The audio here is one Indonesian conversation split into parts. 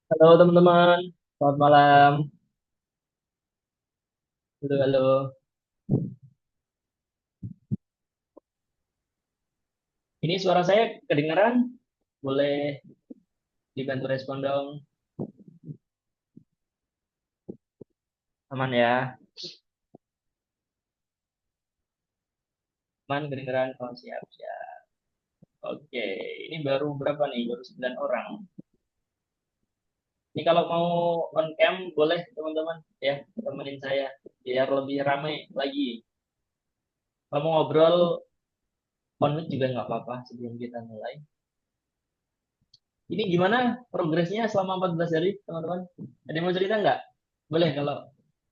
Halo teman-teman, selamat malam. Halo, halo. Ini suara saya kedengaran? Boleh dibantu respon dong. Aman ya? Aman kedengaran? Oh, siap, siap. Oke, ini baru berapa nih? Baru 9 orang. Ini kalau mau on cam boleh teman-teman ya, temenin saya biar lebih ramai lagi. Kalau mau ngobrol on mic juga nggak apa-apa sebelum kita mulai. Ini gimana progresnya selama 14 hari, teman-teman? Ada yang mau cerita nggak? Boleh kalau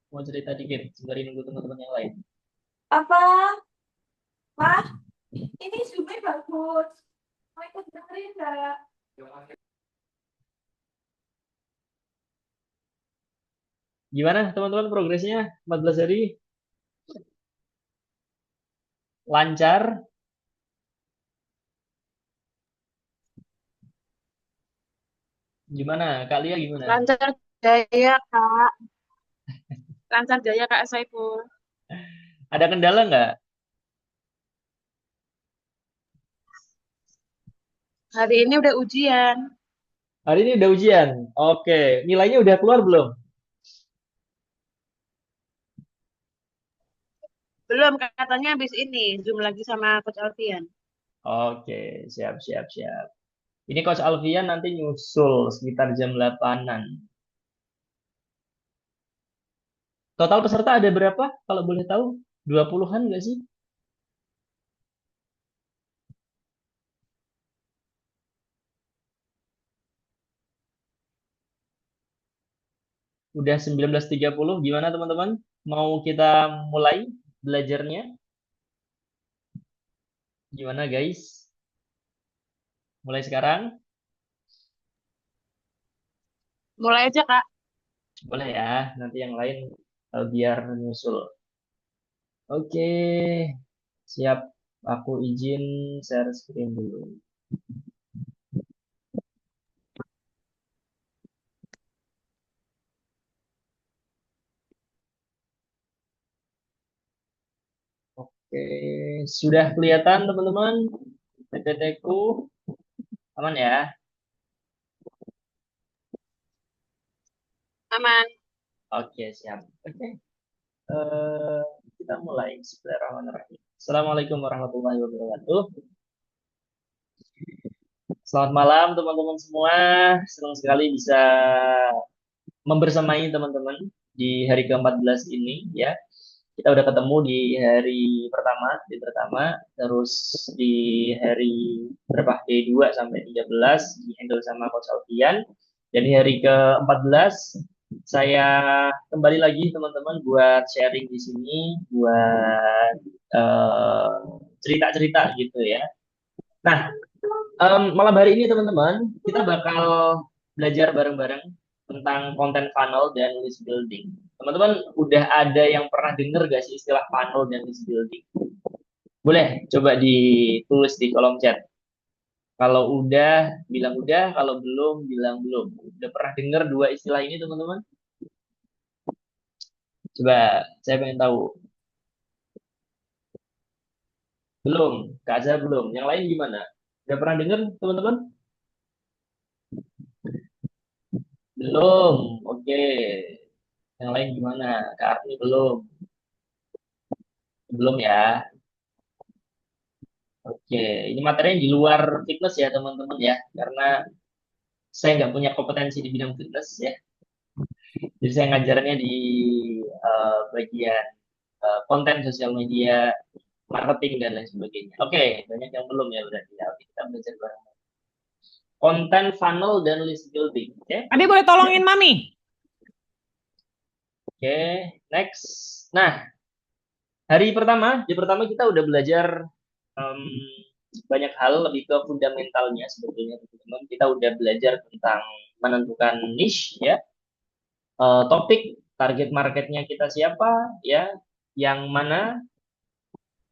mau cerita dikit sembari nunggu teman-teman yang lain. Apa? Wah, ini zoomnya bagus. Mau ikut dengerin nggak? Gimana teman-teman progresnya 14 hari? Lancar? Gimana? Kak Lia gimana? Lancar Jaya, Kak. Lancar Jaya, Kak Saiful. Ada kendala nggak? Hari ini udah ujian. Hari ini udah ujian. Oke, nilainya udah keluar belum? Belum, katanya habis ini. Zoom lagi sama Coach Alfian. Oke, siap, siap, siap. Ini Coach Alfian nanti nyusul sekitar jam 8-an. Total peserta ada berapa? Kalau boleh tahu? 20-an nggak sih? Udah 19.30. Gimana teman-teman? Mau kita mulai belajarnya? Gimana guys? Mulai sekarang? Mulai aja, Kak. Boleh ya, nanti yang lain biar nyusul. Oke, siap. Aku izin share screen dulu. Oke, sudah kelihatan teman-teman PPT-ku aman ya? Aman. Oke, siap. Oke, eh, kita mulai. Bismillahirrahmanirrahim. Assalamualaikum warahmatullahi wabarakatuh. Selamat malam teman-teman semua. Senang sekali bisa membersamai teman-teman di hari ke-14 ini ya. Kita udah ketemu di hari pertama, terus di hari berapa? D2 sampai 13 di handle sama Coach Alfian. Dan di hari ke-14 saya kembali lagi teman-teman buat sharing di sini, buat eh, cerita-cerita gitu ya. Nah, malam hari ini teman-teman, kita bakal belajar bareng-bareng tentang konten funnel dan list building. Teman-teman udah ada yang pernah denger gak sih istilah funnel dan list building? Boleh coba ditulis di kolom chat. Kalau udah, bilang udah. Kalau belum, bilang belum. Udah pernah denger dua istilah ini teman-teman? Coba, saya pengen tahu. Belum, Kak Azhar belum. Yang lain gimana? Udah pernah denger teman-teman? Belum. Oke. Yang lain gimana? Kak Arni belum. Belum ya. Oke, ini materinya di luar fitness ya teman-teman ya, karena saya nggak punya kompetensi di bidang fitness ya. Jadi saya ngajarnya di bagian konten sosial media, marketing dan lain sebagainya. Oke, banyak yang belum ya berarti ya. Oke, kita belajar bareng. Konten funnel dan list building. Oke, Ade boleh tolongin Mami? oke, next. Nah, hari pertama kita udah belajar em, banyak hal lebih ke fundamentalnya sebetulnya teman-teman. Kita udah belajar tentang menentukan niche ya, topik target marketnya kita siapa ya, yang mana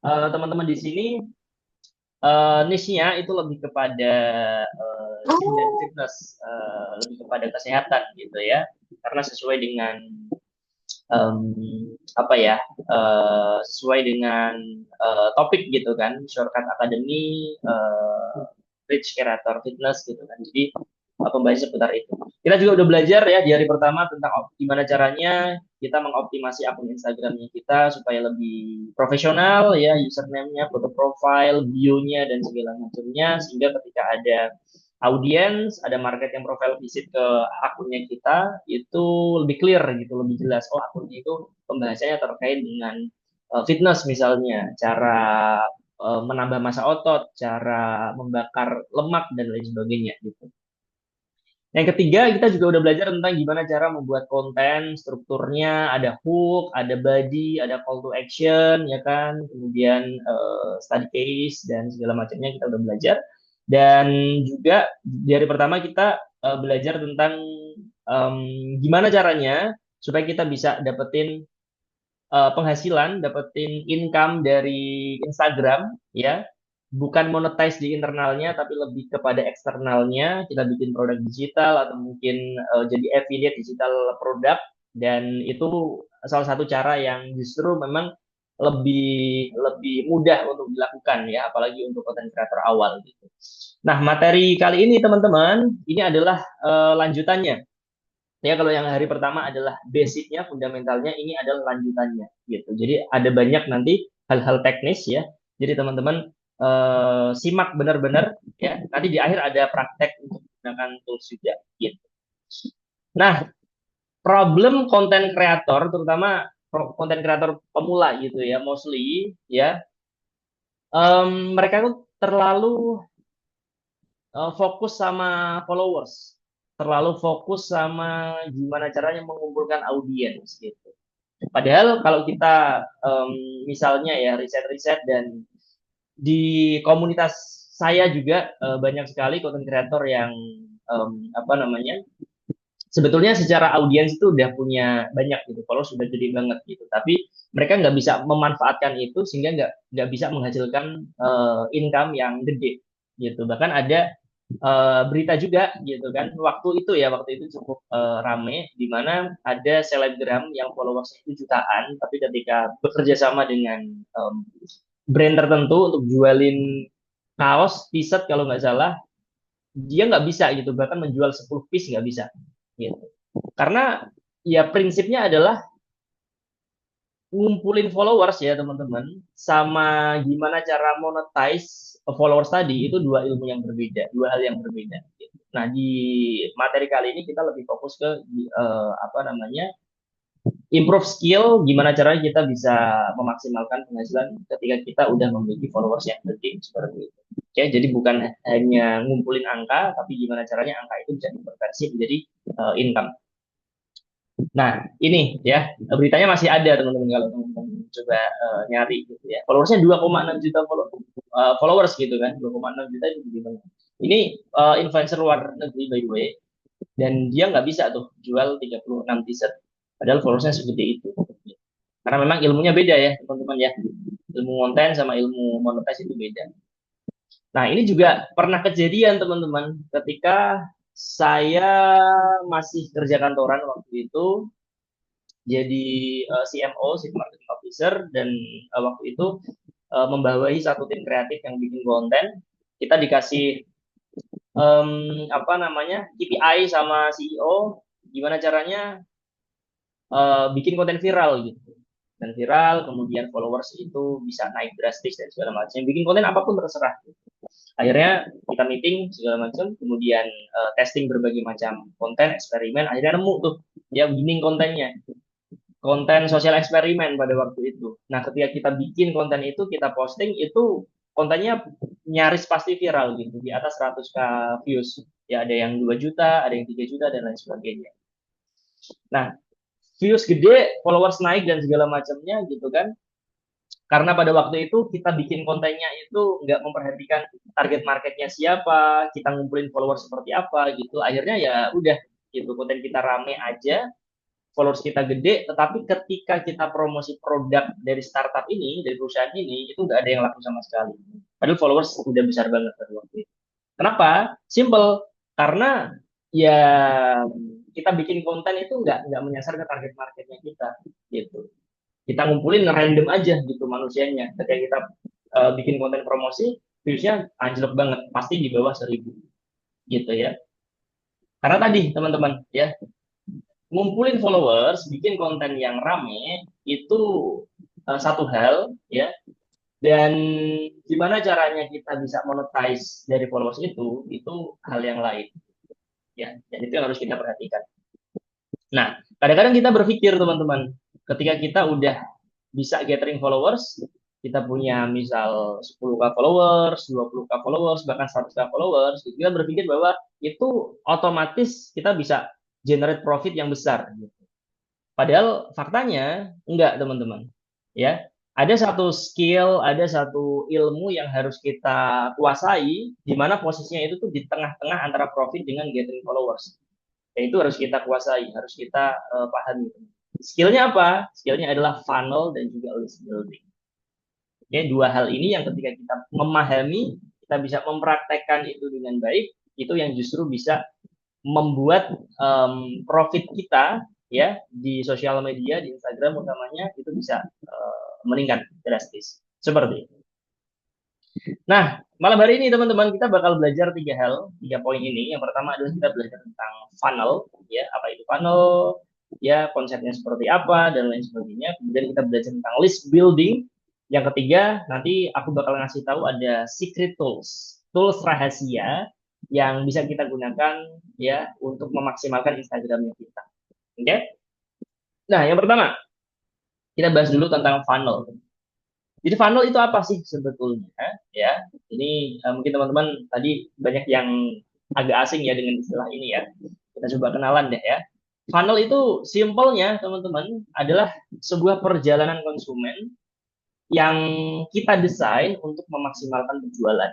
teman-teman di sini niche-nya itu lebih kepada fitness, lebih kepada kesehatan gitu ya, karena sesuai dengan em, apa ya, sesuai dengan topik gitu kan, Shortcut Academy, Rich Creator Fitness gitu kan. Jadi pembahasan seputar itu. Kita juga udah belajar ya di hari pertama tentang gimana caranya kita mengoptimasi akun Instagramnya kita supaya lebih profesional ya, username-nya, foto profile, bio-nya dan segala macamnya, sehingga ketika ada audiens, ada market yang profile visit ke akunnya kita, itu lebih clear gitu, lebih jelas. Oh, akunnya itu pembahasannya terkait dengan fitness misalnya, cara menambah massa otot, cara membakar lemak dan lain sebagainya gitu. Yang ketiga, kita juga udah belajar tentang gimana cara membuat konten, strukturnya, ada hook, ada body, ada call to action, ya kan, kemudian study case dan segala macamnya kita udah belajar. Dan juga di hari pertama kita belajar tentang em, gimana caranya supaya kita bisa dapetin penghasilan, dapetin income dari Instagram, ya, bukan monetize di internalnya, tapi lebih kepada eksternalnya. Kita bikin produk digital atau mungkin jadi affiliate digital produk, dan itu salah satu cara yang justru memang lebih lebih mudah untuk dilakukan ya, apalagi untuk content creator awal gitu. Nah, materi kali ini teman-teman, ini adalah lanjutannya. Ya, kalau yang hari pertama adalah basicnya, fundamentalnya, ini adalah lanjutannya gitu. Jadi ada banyak nanti hal-hal teknis ya. Jadi teman-teman simak benar-benar ya. Nanti di akhir ada praktek untuk menggunakan tools juga gitu. Nah, problem konten kreator, terutama konten kreator pemula gitu ya, mostly ya, mereka tuh terlalu fokus sama followers, terlalu fokus sama gimana caranya mengumpulkan audiens gitu. Padahal kalau kita misalnya ya riset-riset, dan di komunitas saya juga banyak sekali content creator yang apa namanya, sebetulnya secara audiens itu udah punya banyak gitu, kalau sudah gede banget gitu, tapi mereka nggak bisa memanfaatkan itu sehingga nggak bisa menghasilkan income yang gede gitu. Bahkan ada berita juga gitu kan, waktu itu cukup rame, di mana ada selebgram yang followersnya itu jutaan, tapi ketika bekerja sama dengan brand tertentu untuk jualin kaos, t-shirt kalau nggak salah, dia nggak bisa gitu, bahkan menjual 10 piece nggak bisa gitu. Karena ya prinsipnya adalah ngumpulin followers ya teman-teman, sama gimana cara monetize followers tadi, itu dua ilmu yang berbeda, dua hal yang berbeda gitu. Nah, di materi kali ini kita lebih fokus ke apa namanya, improve skill, gimana caranya kita bisa memaksimalkan penghasilan ketika kita udah memiliki followers yang gede seperti itu. Oke, jadi bukan hanya ngumpulin angka, tapi gimana caranya angka itu bisa dikonversi menjadi income. Nah, ini ya, beritanya masih ada teman-teman, kalau teman-teman coba nyari gitu ya. Followersnya 2,6 juta followers gitu kan, 2,6 juta itu gede banget. Ini influencer luar negeri by the way, dan dia nggak bisa tuh jual 36 t-shirt, padahal followersnya segede itu. Karena memang ilmunya beda ya teman-teman ya, ilmu konten sama ilmu monetize itu beda. Nah, ini juga pernah kejadian teman-teman, ketika saya masih kerja kantoran waktu itu, jadi CMO, Chief Marketing Officer, dan waktu itu membawahi satu tim kreatif yang bikin konten. Kita dikasih apa namanya, KPI sama CEO, gimana caranya bikin konten viral gitu. Dan viral, kemudian followers itu bisa naik drastis dan segala macam. Bikin konten apapun terserah. Akhirnya kita meeting segala macam, kemudian testing berbagai macam konten, eksperimen, akhirnya nemu tuh ya winning kontennya. Konten sosial eksperimen pada waktu itu. Nah, ketika kita bikin konten itu, kita posting, itu kontennya nyaris pasti viral gitu, di atas 100k views. Ya, ada yang 2 juta, ada yang 3 juta, dan lain sebagainya. Nah, views gede, followers naik, dan segala macamnya gitu kan. Karena pada waktu itu kita bikin kontennya itu nggak memperhatikan target marketnya siapa, kita ngumpulin followers seperti apa gitu. Akhirnya ya udah gitu, konten kita rame aja, followers kita gede, tetapi ketika kita promosi produk dari startup ini, dari perusahaan ini, itu nggak ada yang laku sama sekali. Padahal followers udah besar banget pada waktu itu. Kenapa? Simple. Karena ya kita bikin konten itu nggak menyasar ke target marketnya kita gitu. Kita ngumpulin random aja gitu manusianya. Ketika kita bikin konten promosi, viewsnya anjlok banget, pasti di bawah 1.000 gitu ya. Karena tadi teman-teman ya, ngumpulin followers, bikin konten yang rame itu satu hal ya. Dan gimana caranya kita bisa monetize dari followers itu hal yang lain ya. Dan itu yang harus kita perhatikan. Nah, kadang-kadang kita berpikir teman-teman, ketika kita udah bisa gathering followers, kita punya misal 10k followers, 20k followers, bahkan 100k followers, kita berpikir bahwa itu otomatis kita bisa generate profit yang besar. Padahal faktanya enggak, teman-teman. Ya, ada satu skill, ada satu ilmu yang harus kita kuasai, di mana posisinya itu tuh di tengah-tengah antara profit dengan gathering followers. Dan itu harus kita kuasai, harus kita pahami. Skillnya apa? Skillnya adalah funnel dan juga list building. Oke, dua hal ini yang ketika kita memahami, kita bisa mempraktekkan itu dengan baik, itu yang justru bisa membuat profit kita ya di sosial media, di Instagram utamanya itu bisa meningkat drastis. Seperti itu. Nah, malam hari ini teman-teman kita bakal belajar tiga poin ini. Yang pertama adalah kita belajar tentang funnel, ya apa itu funnel, ya konsepnya seperti apa dan lain sebagainya. Kemudian kita belajar tentang list building. Yang ketiga nanti aku bakal ngasih tahu ada secret tools, tools rahasia yang bisa kita gunakan ya untuk memaksimalkan Instagramnya kita. Oke? Okay? Nah, yang pertama kita bahas dulu tentang funnel. Jadi funnel itu apa sih sebetulnya? Ya, ini mungkin teman-teman tadi banyak yang agak asing ya dengan istilah ini ya. Kita coba kenalan deh ya. Funnel itu simpelnya teman-teman adalah sebuah perjalanan konsumen yang kita desain untuk memaksimalkan penjualan.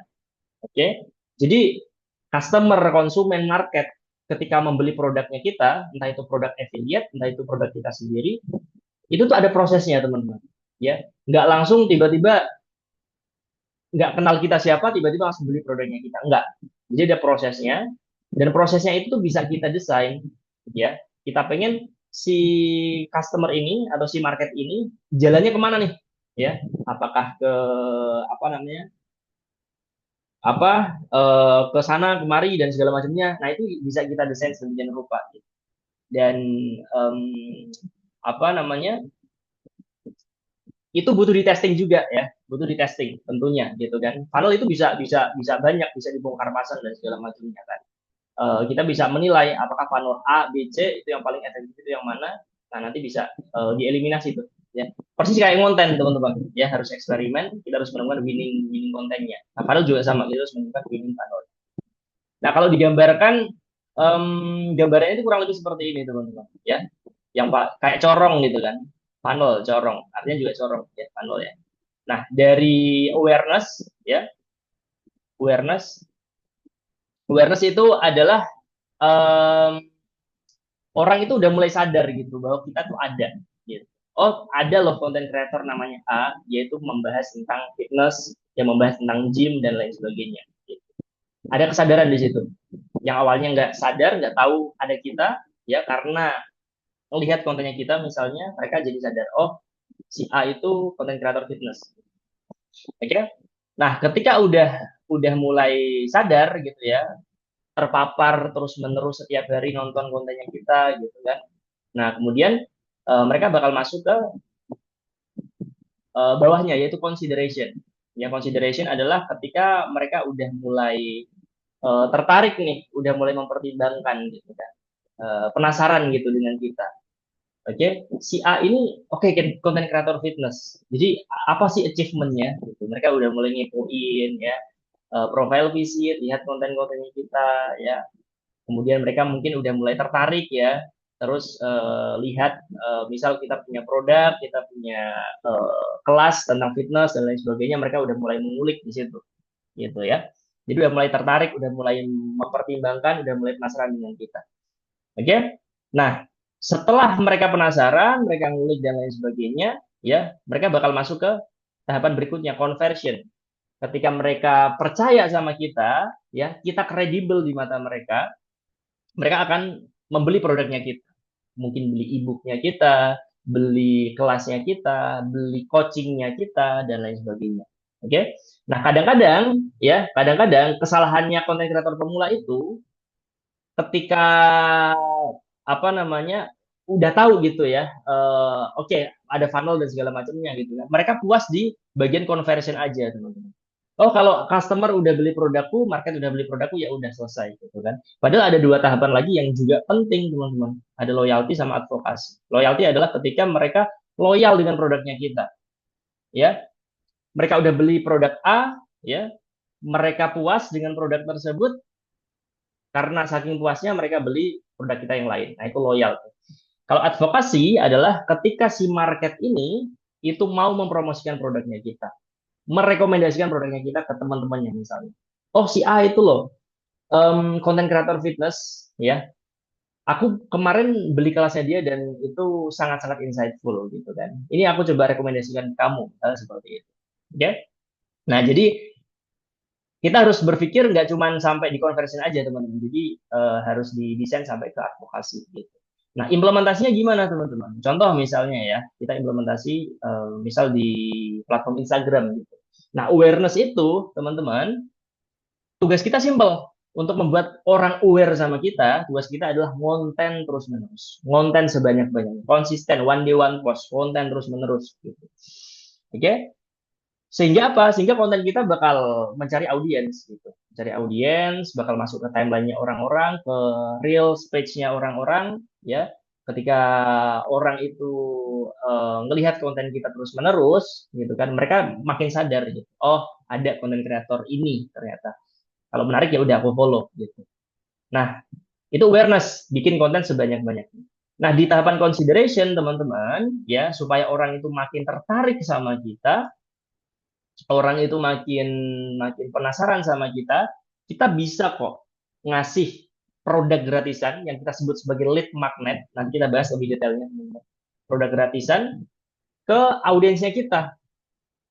Oke, jadi customer, konsumen, market ketika membeli produknya kita, entah itu produk affiliate, entah itu produk kita sendiri, itu tuh ada prosesnya teman-teman. Ya, nggak langsung tiba-tiba nggak kenal kita siapa tiba-tiba langsung beli produknya kita, nggak. Jadi ada prosesnya dan prosesnya itu bisa kita desain ya. Kita pengen si customer ini atau si market ini jalannya kemana nih ya, apakah ke apa namanya ke sana kemari dan segala macamnya. Nah itu bisa kita desain sedemikian rupa dan um, apa namanya itu butuh di testing juga ya, butuh di testing tentunya gitu kan. Funnel itu bisa banyak, bisa dibongkar pasang dan segala macamnya kan. Kita bisa menilai apakah funnel A, B, C itu yang paling efektif itu yang mana. Nah nanti bisa dieliminasi tuh ya. Persis kayak konten teman-teman ya, harus eksperimen, kita harus menemukan winning kontennya. Nah funnel juga sama, kita harus menemukan winning funnel. Nah kalau digambarkan gambarannya itu kurang lebih seperti ini teman-teman ya, yang kayak corong gitu kan, funnel corong, artinya juga corong ya funnel ya. Nah dari awareness ya, awareness awareness itu adalah orang itu udah mulai sadar gitu bahwa kita tuh ada gitu. Oh ada loh konten kreator namanya A, yaitu membahas tentang fitness, yang membahas tentang gym dan lain sebagainya gitu. Ada kesadaran di situ yang awalnya nggak sadar, nggak tahu ada kita ya, karena melihat kontennya kita misalnya, mereka jadi sadar, oh si A itu konten kreator fitness. Oke. Nah ketika udah mulai sadar gitu ya, terpapar terus menerus setiap hari nonton kontennya kita gitu kan. Nah kemudian mereka bakal masuk ke bawahnya, yaitu consideration. Ya consideration adalah ketika mereka udah mulai tertarik nih, udah mulai mempertimbangkan gitu kan, penasaran gitu dengan kita. Oke, si A ini konten kreator fitness. Jadi apa sih achievementnya? Gitu. Mereka udah mulai ngepoin ya, profile visit, lihat konten-kontennya kita ya. Kemudian mereka mungkin udah mulai tertarik ya. Terus lihat misal kita punya produk, kita punya kelas tentang fitness dan lain sebagainya, mereka udah mulai mengulik di situ, gitu ya. Jadi udah mulai tertarik, udah mulai mempertimbangkan, udah mulai penasaran dengan kita. Oke? Nah, setelah mereka penasaran, mereka ngulik dan lain sebagainya, ya, mereka bakal masuk ke tahapan berikutnya, conversion. ketika mereka percaya sama kita, ya, kita kredibel di mata mereka, mereka akan membeli produknya kita. Mungkin beli e-booknya kita, beli kelasnya kita, beli coachingnya kita, dan lain sebagainya. Oke? Nah, kadang-kadang kesalahannya konten kreator pemula itu ketika apa namanya udah tahu gitu ya, oke, ada funnel dan segala macamnya gitu kan. Mereka puas di bagian conversion aja, teman-teman. Oh, kalau customer udah beli produkku, market udah beli produkku, ya udah selesai gitu kan. Padahal ada dua tahapan lagi yang juga penting, teman-teman. Ada loyalty sama advokasi. Loyalty adalah ketika mereka loyal dengan produknya kita, ya. Mereka udah beli produk A, ya. Mereka puas dengan produk tersebut, karena saking puasnya mereka beli produk kita yang lain. Nah, itu loyal. Kalau advokasi adalah ketika si market ini itu mau mempromosikan produknya kita, merekomendasikan produknya kita ke teman-temannya misalnya. Oh, si A itu loh, konten kreator fitness, ya. Aku kemarin beli kelasnya dia dan itu sangat-sangat insightful gitu kan. Ini aku coba rekomendasikan ke kamu, seperti itu. Oke? Nah, jadi kita harus berpikir nggak cuma sampai di conversion aja, teman-teman. Jadi harus didesain sampai ke advokasi gitu. Nah, implementasinya gimana, teman-teman? Contoh misalnya ya, kita implementasi misal di platform Instagram gitu. Nah, awareness itu, teman-teman, tugas kita simple. Untuk membuat orang aware sama kita, tugas kita adalah konten terus-menerus. Konten sebanyak-banyaknya. Konsisten, one day one post. Konten terus-menerus. Gitu. Oke? Sehingga apa? Sehingga konten kita bakal mencari audiens gitu. Mencari audiens, bakal masuk ke timeline-nya orang-orang, ke reels page-nya orang-orang, ya. Ketika orang itu ngelihat konten kita terus-menerus, gitu kan, mereka makin sadar gitu. Oh, ada konten kreator ini ternyata. Kalau menarik ya udah aku follow gitu. Nah, itu awareness, bikin konten sebanyak-banyaknya. Nah, di tahapan consideration, teman-teman, ya, supaya orang itu makin tertarik sama kita, orang itu makin makin penasaran sama kita, kita bisa kok ngasih produk gratisan yang kita sebut sebagai lead magnet. Nanti kita bahas lebih detailnya. Produk gratisan ke audiensnya kita,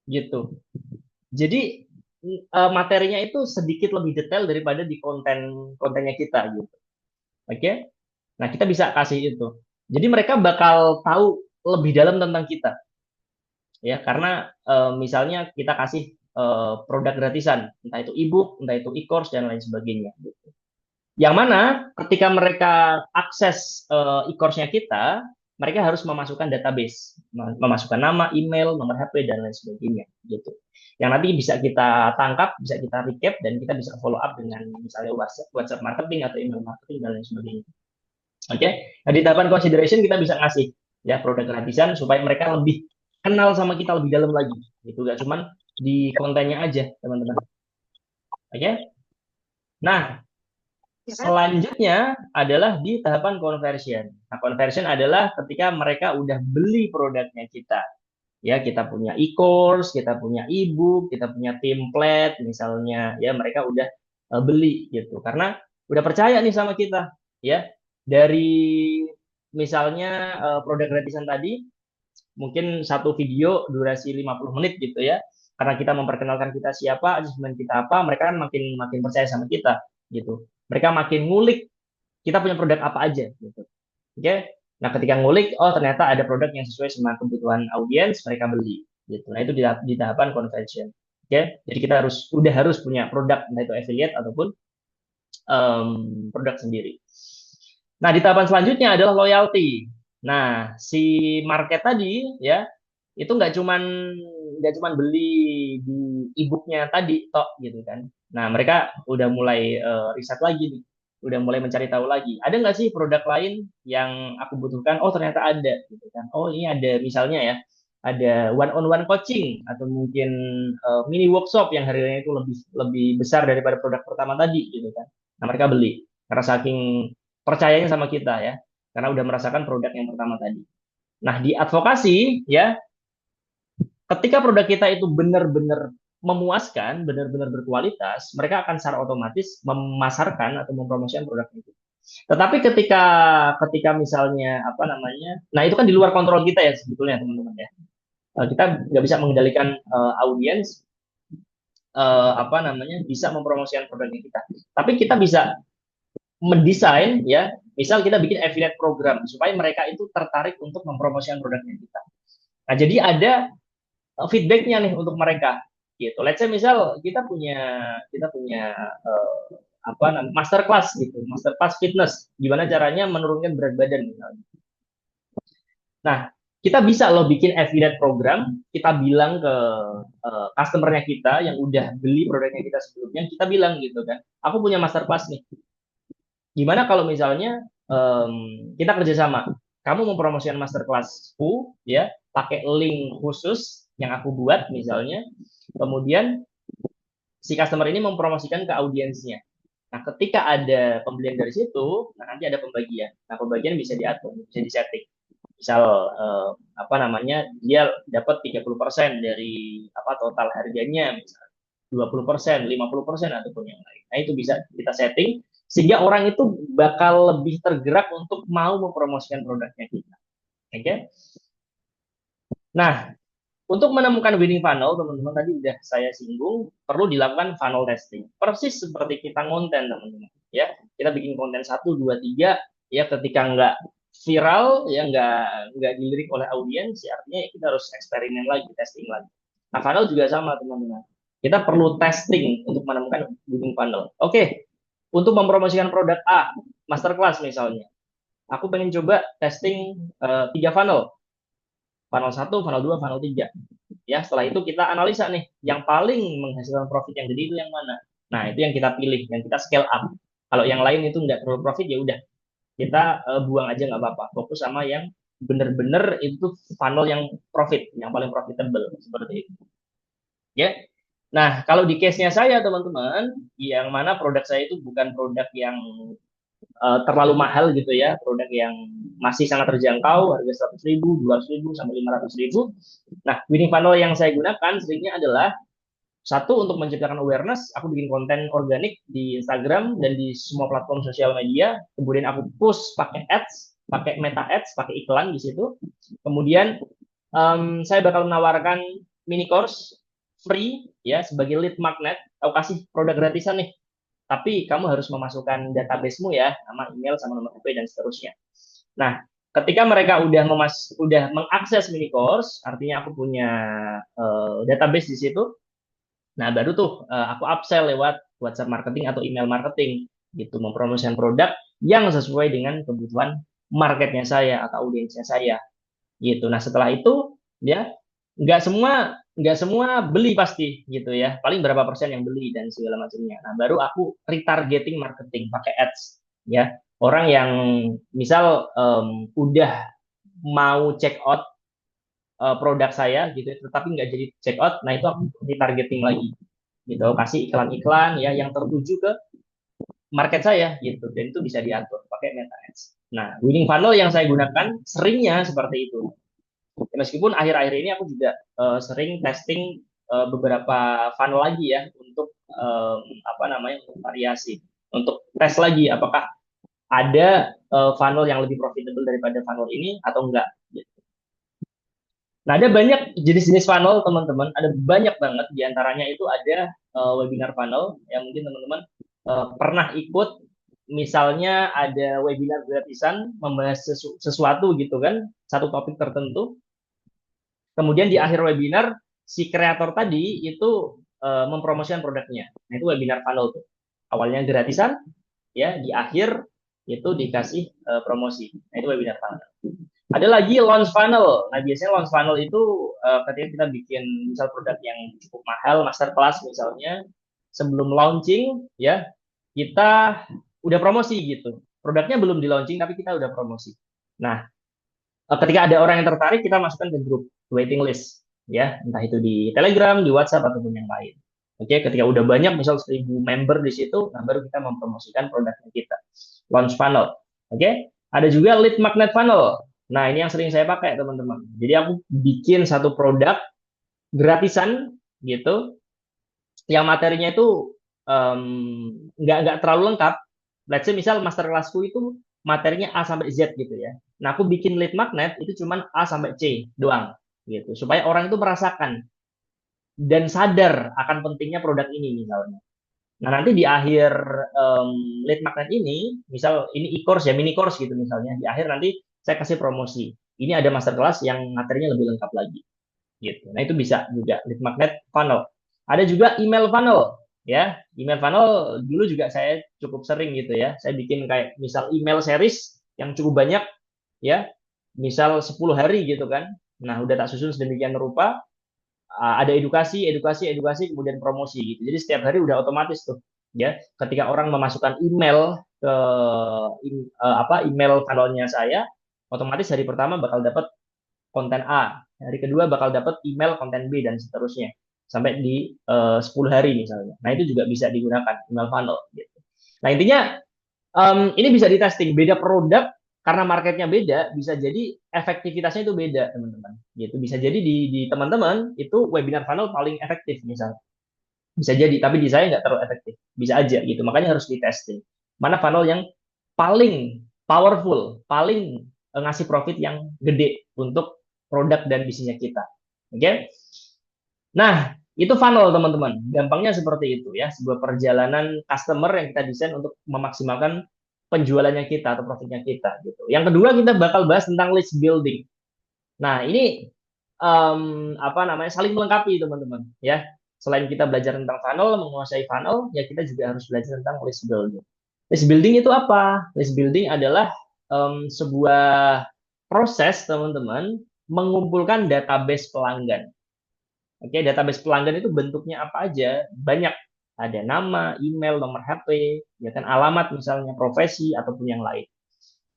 gitu. Jadi materinya itu sedikit lebih detail daripada di kontennya kita, gitu. Oke? Nah, kita bisa kasih itu. Jadi mereka bakal tahu lebih dalam tentang kita, ya, karena misalnya kita kasih produk gratisan, entah itu e-book, entah itu e-course dan lain sebagainya gitu. Yang mana ketika mereka akses e-course-nya kita, mereka harus memasukkan database, memasukkan nama, email, nomor HP dan lain sebagainya gitu. Yang nanti bisa kita tangkap, bisa kita recap dan kita bisa follow up dengan misalnya WhatsApp marketing atau email marketing dan lain sebagainya. Oke, nah di tahapan consideration kita bisa ngasih ya produk gratisan supaya mereka lebih kenal sama kita lebih dalam lagi. Itu gak cuman di kontennya aja, teman-teman. Oke. Nah, Ya kan? selanjutnya adalah di tahapan conversion. Nah, conversion adalah ketika mereka udah beli produknya kita. Ya, kita punya e-course, kita punya e-book, kita punya template misalnya, ya mereka udah beli gitu. Karena udah percaya nih sama kita, ya. Dari misalnya produk gratisan tadi, mungkin satu video durasi 50 menit gitu ya. Karena kita memperkenalkan kita siapa, asesmen kita apa, mereka kan makin makin percaya sama kita gitu. Mereka makin ngulik kita punya produk apa aja gitu. Oke. Nah, ketika ngulik, oh ternyata ada produk yang sesuai sama kebutuhan audiens, mereka beli gitu. Nah, itu di tahapan conversion. Oke. Jadi kita udah harus punya produk, entah itu affiliate ataupun produk sendiri. Nah, di tahapan selanjutnya adalah loyalty. Nah, si market tadi ya itu nggak cuman beli di e-booknya tadi tok gitu kan. Nah, mereka udah mulai riset lagi nih, udah mulai mencari tahu lagi. Ada nggak sih produk lain yang aku butuhkan? Oh, ternyata ada gitu kan. Oh, ini ada misalnya ya, ada one on one coaching atau mungkin mini workshop yang harganya itu lebih lebih besar daripada produk pertama tadi gitu kan. Nah, mereka beli karena saking percayanya sama kita ya, karena udah merasakan produk yang pertama tadi. Nah, di advokasi ya, ketika produk kita itu benar-benar memuaskan, benar-benar berkualitas, mereka akan secara otomatis memasarkan atau mempromosikan produk itu. Tetapi ketika ketika misalnya apa namanya, nah itu kan di luar kontrol kita ya sebetulnya teman-teman ya. Kita nggak bisa mengendalikan audiens, apa namanya bisa mempromosikan produknya kita. Tapi kita bisa mendesain ya, misal kita bikin affiliate program supaya mereka itu tertarik untuk mempromosikan produknya kita. Nah, jadi ada feedbacknya nih untuk mereka gitu. Let's say misal kita punya apa namanya master class gitu, master class fitness, gimana caranya menurunkan berat badan misalnya. Nah, kita bisa loh bikin affiliate program, kita bilang ke customernya kita yang udah beli produknya kita sebelumnya, kita bilang gitu kan, aku punya master class nih. Gimana kalau misalnya kita kerjasama, kamu mempromosikan master classku ya, pakai link khusus yang aku buat misalnya, kemudian si customer ini mempromosikan ke audiensnya. Nah, ketika ada pembelian dari situ, nah nanti ada pembagian. Nah, pembagian bisa diatur, bisa disetting. Misal apa namanya, dia dapat 30% dari apa total harganya, misal 20%, 50% ataupun yang lain. Nah, itu bisa kita setting sehingga orang itu bakal lebih tergerak untuk mau mempromosikan produknya kita. Oke. Okay? Nah, untuk menemukan winning funnel, teman-teman tadi udah saya singgung, perlu dilakukan funnel testing. Persis seperti kita konten, teman-teman. Ya, kita bikin konten 1, 2, 3, ya ketika nggak viral, ya nggak dilirik oleh audiens, ya artinya kita harus eksperimen lagi, testing lagi. Nah, funnel juga sama, teman-teman. Kita perlu testing untuk menemukan winning funnel. Oke, untuk mempromosikan produk A, masterclass misalnya. Aku pengen coba testing 3 funnel. Funnel 1, funnel 2, funnel 3. Ya, setelah itu kita analisa nih, yang paling menghasilkan profit yang gede itu yang mana. Nah, itu yang kita pilih, yang kita scale up. Kalau yang lain itu nggak terlalu profit, ya udah kita buang aja nggak apa-apa. Fokus sama yang bener-bener itu funnel yang profit, yang paling profitable seperti itu. Ya. Nah, kalau di case-nya saya teman-teman, yang mana produk saya itu bukan produk yang terlalu mahal gitu ya, produk yang masih sangat terjangkau, harga 100.000, 200.000, sampai 500.000. Nah, winning funnel yang saya gunakan seringnya adalah satu, untuk menciptakan awareness, aku bikin konten organik di Instagram dan di semua platform sosial media. Kemudian aku push pakai ads, pakai meta ads, pakai iklan di situ. Kemudian saya bakal menawarkan mini course free ya sebagai lead magnet. Aku kasih produk gratisan nih. Tapi kamu harus memasukkan databasemu ya, nama, email, sama nomor HP dan seterusnya. Nah, ketika mereka udah mengakses mini course, artinya aku punya database di situ. Nah, baru tuh aku upsell lewat WhatsApp marketing atau email marketing gitu, mempromosikan produk yang sesuai dengan kebutuhan marketnya saya atau audiensnya saya gitu. Nah, setelah itu ya nggak semua beli pasti gitu ya. Paling berapa persen yang beli dan segala macamnya. Nah, baru aku retargeting marketing pakai ads ya. Orang yang misal udah mau check out produk saya gitu, tetapi nggak jadi check out, nah itu aku retargeting lagi gitu, kasih iklan-iklan ya yang tertuju ke market saya gitu, dan itu bisa diatur pakai meta ads. Nah, winning funnel yang saya gunakan seringnya seperti itu. Meskipun akhir-akhir ini aku juga sering testing beberapa funnel lagi ya untuk apa namanya, untuk variasi, untuk tes lagi apakah ada funnel yang lebih profitable daripada funnel ini atau enggak. Nah, ada banyak jenis-jenis funnel, teman-teman. Ada banyak banget. Di antaranya itu ada webinar funnel yang mungkin teman-teman pernah ikut. Misalnya ada webinar gratisan membahas sesuatu gitu kan, satu topik tertentu. Kemudian di akhir webinar si kreator tadi itu mempromosikan produknya. Nah, itu webinar funnel tuh. Awalnya gratisan, ya di akhir itu dikasih promosi. Nah, itu webinar funnel. Ada lagi launch funnel. Nah, biasanya launch funnel itu ketika kita bikin misal produk yang cukup mahal, master class misalnya, sebelum launching ya, kita udah promosi gitu. Produknya belum di launching tapi kita udah promosi. Nah, ketika ada orang yang tertarik, kita masukkan ke grup waiting list ya, entah itu di Telegram, di WhatsApp ataupun yang lain. Oke, ketika udah banyak misal 1.000 member di situ, nah baru kita mempromosikan produknya kita. Launch funnel. Oke, ada juga lead magnet funnel. Nah, ini yang sering saya pakai, teman-teman. Jadi aku bikin satu produk gratisan gitu, yang materinya itu nggak terlalu lengkap. Let's say misal masterclassku itu materinya A sampai Z gitu ya. Nah, aku bikin lead magnet itu cuman A sampai C doang gitu, supaya orang itu merasakan dan sadar akan pentingnya produk ini misalnya. Nah, nanti di akhir lead magnet ini, misal ini e-course ya, mini course gitu misalnya, di akhir nanti saya kasih promosi. Ini ada masterclass yang materinya lebih lengkap lagi gitu. Nah, itu bisa juga lead magnet funnel. Ada juga email funnel ya. Email funnel dulu juga saya cukup sering gitu ya. Saya bikin kayak misal email series yang cukup banyak ya. Misal 10 hari gitu kan. Nah, udah tak susun sedemikian rupa, ada edukasi, edukasi, edukasi, kemudian promosi gitu. Jadi setiap hari udah otomatis tuh, ya. Ketika orang memasukkan email ke email funnelnya saya, otomatis hari pertama bakal dapat konten A, hari kedua bakal dapat email konten B dan seterusnya sampai di 10 hari misalnya. Nah itu juga bisa digunakan email funnel. Gitu. Nah intinya ini bisa di testing beda produk karena marketnya beda, bisa jadi efektivitasnya itu beda, teman-teman. Gitu. Bisa jadi di teman-teman itu webinar funnel paling efektif misalnya. Bisa jadi, tapi di saya nggak terlalu efektif. Bisa aja gitu. Makanya harus di testing. Mana funnel yang paling powerful, paling ngasih profit yang gede untuk produk dan bisnisnya kita. Oke? Okay? Nah, itu funnel teman-teman. Gampangnya seperti itu ya, sebuah perjalanan customer yang kita desain untuk memaksimalkan penjualannya kita atau profitnya kita gitu. Yang kedua kita bakal bahas tentang list building. Nah, ini apa namanya saling melengkapi teman-teman ya. Selain kita belajar tentang funnel, menguasai funnel, ya kita juga harus belajar tentang list building. List building itu apa? List building adalah sebuah proses teman-teman mengumpulkan database pelanggan. Oke, database pelanggan itu bentuknya apa aja? Banyak. Ada nama, email, nomor HP, ya kan alamat misalnya, profesi ataupun yang lain.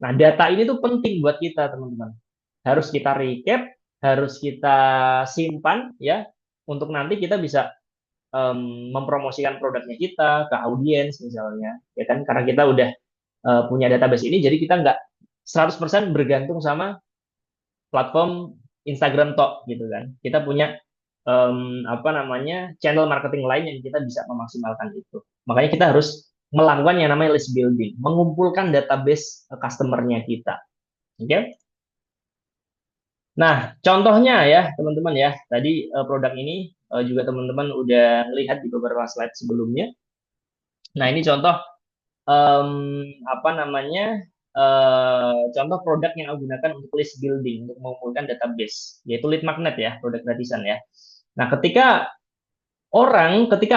Nah, data ini tuh penting buat kita, teman-teman. Harus kita recap, harus kita simpan ya untuk nanti kita bisa mempromosikan produknya kita ke audiens misalnya. Ya kan karena kita udah punya database ini jadi kita nggak 100% bergantung sama platform Instagram tok gitu kan. Kita punya apa namanya channel marketing lain yang kita bisa memaksimalkan itu. Makanya kita harus melakukan yang namanya list building, mengumpulkan database customer-nya kita. Oke? Okay? Nah, contohnya ya teman-teman ya, tadi produk ini juga teman-teman udah lihat di beberapa slide sebelumnya. Nah, ini contoh apa namanya contoh produk yang aku gunakan untuk list building untuk mengumpulkan database, yaitu lead magnet ya, produk gratisan ya. Nah, ketika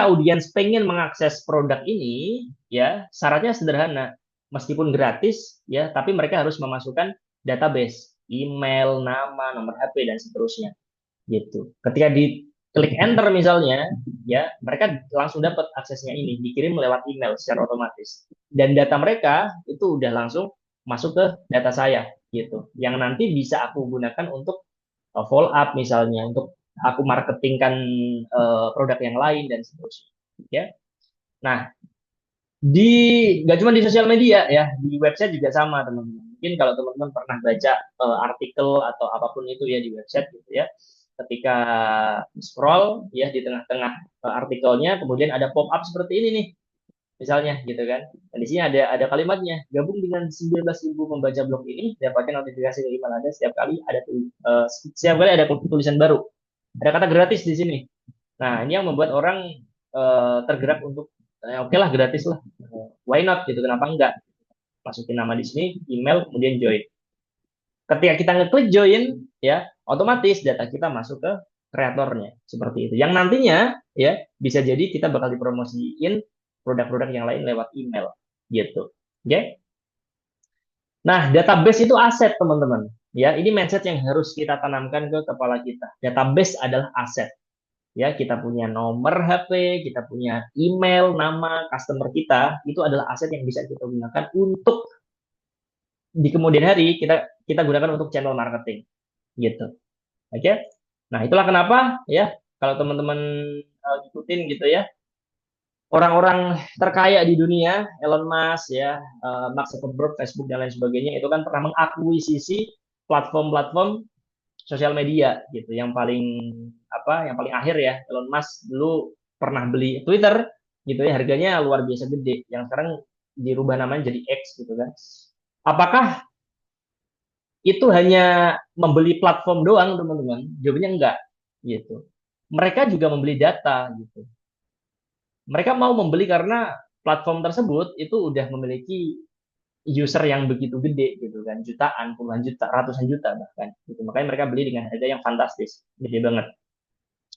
audiens pengen mengakses produk ini, ya syaratnya sederhana, meskipun gratis, ya, tapi mereka harus memasukkan database, email, nama, nomor HP dan seterusnya, gitu. Ketika di klik enter misalnya, ya mereka langsung dapat aksesnya ini, dikirim lewat email secara otomatis, dan data mereka itu udah langsung masuk ke data saya, gitu. Yang nanti bisa aku gunakan untuk follow up misalnya, untuk aku marketingkan produk yang lain dan seterusnya. Ya, nah di nggak cuma di sosial media ya, di website juga sama teman-teman. Mungkin kalau teman-teman pernah baca artikel atau apapun itu ya di website gitu ya, ketika scroll ya di tengah-tengah artikelnya, kemudian ada pop up seperti ini nih, misalnya gitu kan. Dan di sini ada kalimatnya, gabung dengan 19.000 membaca blog ini, dapatkan notifikasi ke email Anda setiap kali ada tulisan baru. Ada kata gratis di sini. Nah, ini yang membuat orang tergerak untuk oke lah gratis lah. Why not gitu, kenapa enggak? Masukin nama di sini, email, kemudian join. Ketika kita ngeklik join, ya otomatis data kita masuk ke kreatornya seperti itu. Yang nantinya ya bisa jadi kita bakal dipromosiin produk-produk yang lain lewat email gitu. Oke? Okay? Nah, database itu aset, teman-teman. Ya, ini mindset yang harus kita tanamkan ke kepala kita. Database adalah aset. Ya, kita punya nomor HP, kita punya email, nama customer kita, itu adalah aset yang bisa kita gunakan untuk di kemudian hari kita gunakan untuk channel marketing gitu. Oke. Okay? Nah, itulah kenapa ya kalau teman-teman ikutin gitu ya, orang-orang terkaya di dunia, Elon Musk ya, Mark Zuckerberg, Facebook dan lain sebagainya itu kan pernah mengakuisisi platform-platform sosial media gitu. Yang paling akhir ya, Elon Musk dulu pernah beli Twitter gitu ya, harganya luar biasa gede. Yang sekarang dirubah namanya jadi X gitu kan. Apakah itu hanya membeli platform doang, teman-teman? Jawabannya enggak gitu. mereka juga membeli data gitu. Mereka mau membeli karena platform tersebut itu udah memiliki user yang begitu gede gitu kan, jutaan, puluhan juta, ratusan juta bahkan. Gitu. Makanya mereka beli dengan harga yang fantastis, gede banget.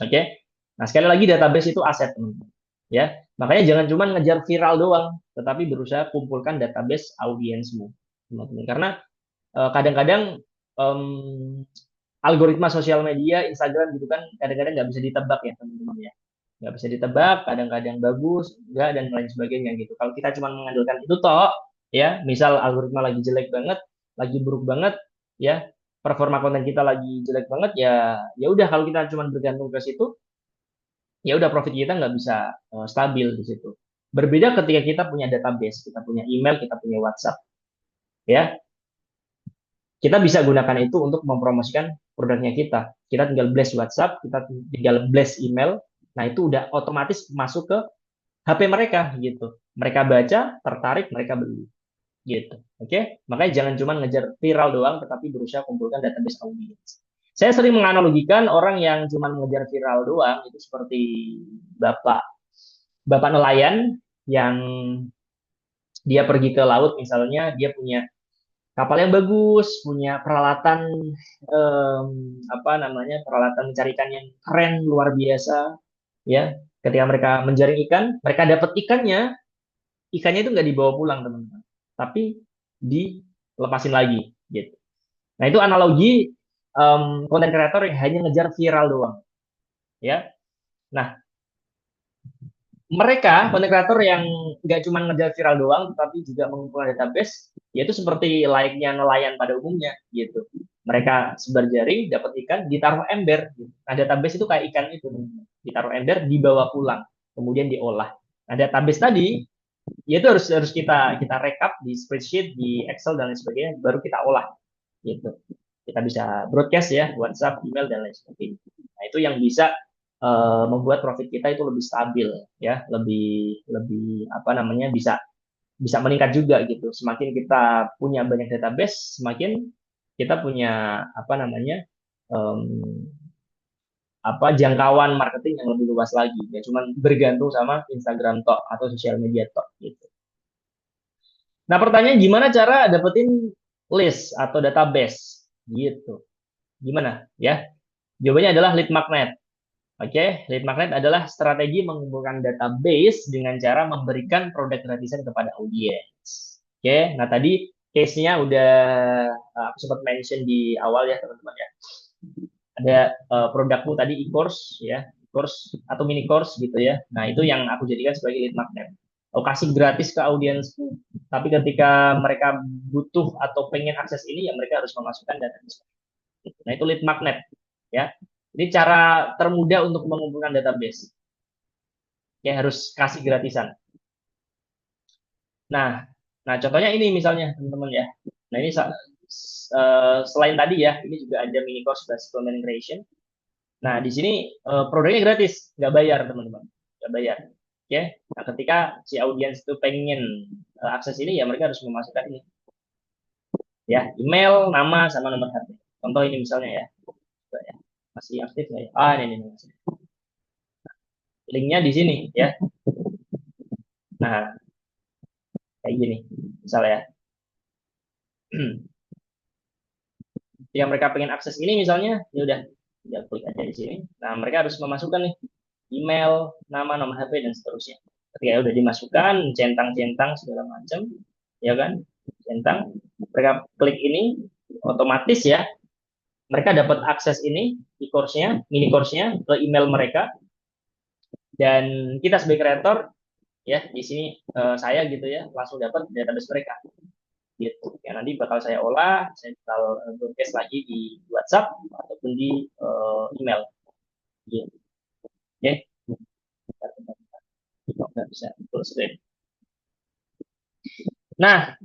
Oke. Nah, sekali lagi database itu aset, teman-teman. Ya. Makanya jangan cuma ngejar viral doang, tetapi berusaha kumpulkan database audiensmu, teman-teman. Karena kadang-kadang em, algoritma sosial media, Instagram gitu kan, kadang-kadang nggak bisa ditebak ya, teman-teman ya. Nggak bisa ditebak, kadang-kadang bagus, enggak, dan lain sebagainya gitu. Kalau kita cuma mengandalkan itu toh, ya, misal algoritma lagi jelek banget, lagi buruk banget, ya, performa konten kita lagi jelek banget, ya, ya udah kalau kita cuma bergantung ke situ, ya udah profit kita nggak bisa stabil di situ. Berbeda ketika kita punya database, kita punya email, kita punya WhatsApp, ya, kita bisa gunakan itu untuk mempromosikan produknya kita. Kita tinggal blast WhatsApp, kita tinggal blast email, nah itu udah otomatis masuk ke HP mereka gitu. Mereka baca, tertarik, mereka beli gitu. Oke, makanya jangan cuma ngejar viral doang, tetapi berusaha kumpulkan database audience. Saya sering menganalogikan orang yang cuma mengejar viral doang itu seperti bapak bapak nelayan yang dia pergi ke laut misalnya, dia punya kapal yang bagus, punya peralatan em, apa namanya peralatan mencari ikan yang keren luar biasa, ya. Ketika mereka menjaring ikan, mereka dapat ikannya itu nggak dibawa pulang teman-teman, tapi dilepasin lagi gitu. Nah itu analogi konten kreator yang hanya ngejar viral doang, ya. Nah mereka konten kreator yang nggak cuma ngejar viral doang, tapi juga mengumpulkan database, yaitu seperti layaknya nelayan pada umumnya gitu. Mereka sebar jaring, dapat ikan, ditaruh ember. Gitu. Nah database itu kayak ikan itu, ditaruh ember, dibawa pulang, kemudian diolah. Nah database tadi ya itu harus kita rekap di spreadsheet, di Excel dan lain sebagainya, baru kita olah gitu. Kita bisa broadcast ya, WhatsApp, email dan lain sebagainya. Nah itu yang bisa membuat profit kita itu lebih stabil ya, lebih lebih apa namanya bisa bisa meningkat juga gitu. Semakin kita punya banyak database, semakin kita punya apa namanya um, apa jangkauan marketing yang lebih luas lagi. Ya cuma bergantung sama Instagram tok atau sosial media tok gitu. Nah, pertanyaan gimana cara dapetin list atau database gitu. Gimana ya? Jawabannya adalah lead magnet. Oke, lead magnet adalah strategi mengumpulkan database dengan cara memberikan produk gratisan kepada audiens. Oke, nah tadi case-nya udah aku sempat mention di awal ya teman-teman ya. Ada produkmu tadi e-course ya, e-course atau mini course gitu ya. Nah itu yang aku jadikan sebagai lead magnet. Aku kasih gratis ke audiensku, tapi ketika mereka butuh atau pengen akses ini ya mereka harus memasukkan database. Nah itu lead magnet ya. Ini cara termudah untuk mengumpulkan database. Ya harus kasih gratisan. Nah, nah contohnya ini misalnya teman-teman ya. Nah ini selain tadi ya, ini juga ada mini course basic content creation. Nah di sini produknya gratis, nggak bayar teman-teman, nggak bayar. Oke, nah ketika si audiens itu pengen akses ini ya mereka harus memasukkan ini ya email, nama sama nomor HP. Contoh ini misalnya ya, masih aktif nggak ya? Ah ini masih. Linknya di sini ya. Nah kayak gini misalnya ya. Yang mereka pengen akses ini misalnya, ya udah tinggal klik aja di sini. Nah, mereka harus memasukkan nih email, nama, nomor HP dan seterusnya. Ketika udah dimasukkan, centang-centang segala macam, ya kan? Centang, mereka klik ini otomatis ya, mereka dapat akses ini di course-nya, mini course-nya ke email mereka. Dan kita sebagai kreator ya di sini saya gitu ya langsung dapat database mereka gitu. Ya nanti bakal saya olah, saya bakal broadcast lagi di WhatsApp ataupun di email. Gitu. Oke. Nggak bisa full screen. Nah,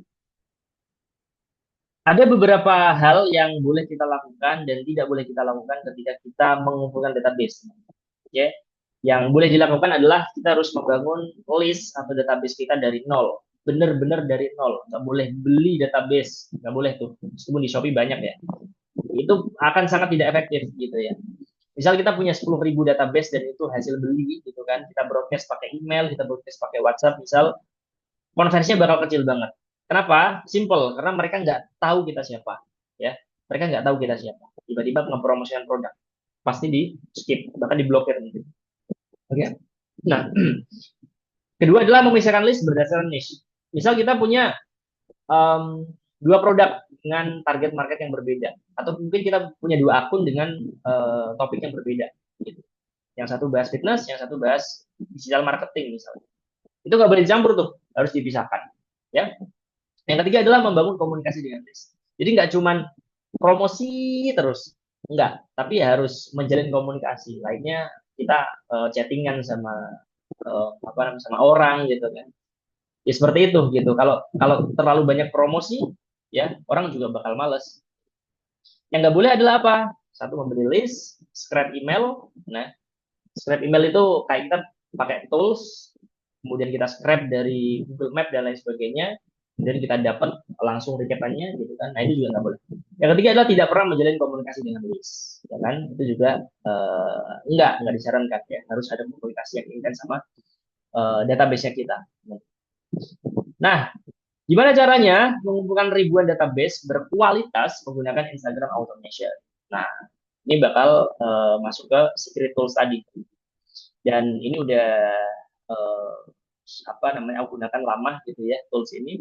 ada beberapa hal yang boleh kita lakukan dan tidak boleh kita lakukan ketika kita mengumpulkan database. Oke. Yang boleh dilakukan adalah kita harus membangun list atau database kita dari nol. Benar-benar dari nol. Nggak boleh beli database. Nggak boleh tuh. Meskipun di Shopee banyak ya. Itu akan sangat tidak efektif gitu ya. Misal kita punya 10.000 database dan itu hasil beli gitu kan, kita broadcast pakai email, kita broadcast pakai WhatsApp, misal konversinya bakal kecil banget. Kenapa? Simple, karena mereka nggak tahu kita siapa, ya. Mereka nggak tahu kita siapa. Tiba-tiba ngepromosikan produk, pasti di skip, bahkan diblokir gitu. Oke. Nah, kedua adalah memisahkan list berdasarkan niche. Misal kita punya dua produk dengan target market yang berbeda, atau mungkin kita punya dua akun dengan topik yang berbeda. Gitu. Yang satu bahas fitness, yang satu bahas digital marketing misalnya. Itu nggak boleh dicampur tuh, harus dipisahkan. Ya. Yang ketiga adalah membangun komunikasi dengan list. Jadi nggak cuman promosi terus, enggak, tapi harus menjalin komunikasi. Lainnya kita chattingan sama apa namanya sama orang gitu kan. Ya seperti itu gitu. Kalau kalau terlalu banyak promosi, ya orang juga bakal males. Yang nggak boleh adalah apa? Satu, membeli list, scrap email. Nah, scrap email itu kayak kita pakai tools, kemudian kita scrap dari Google Map dan lain sebagainya, kemudian kita dapat langsung recapannya gitu kan. Nah, itu juga nggak boleh. Yang ketiga adalah tidak pernah menjalin komunikasi dengan list, ya kan? Itu juga nggak disarankan ya. Harus ada komunikasi yang intens sama database-nya kita. Nah, gimana caranya mengumpulkan ribuan database berkualitas menggunakan Instagram Automation? Nah, ini bakal masuk ke secret tools tadi. Dan ini udah uh, apa namanya aku gunakan lama gitu ya tools ini.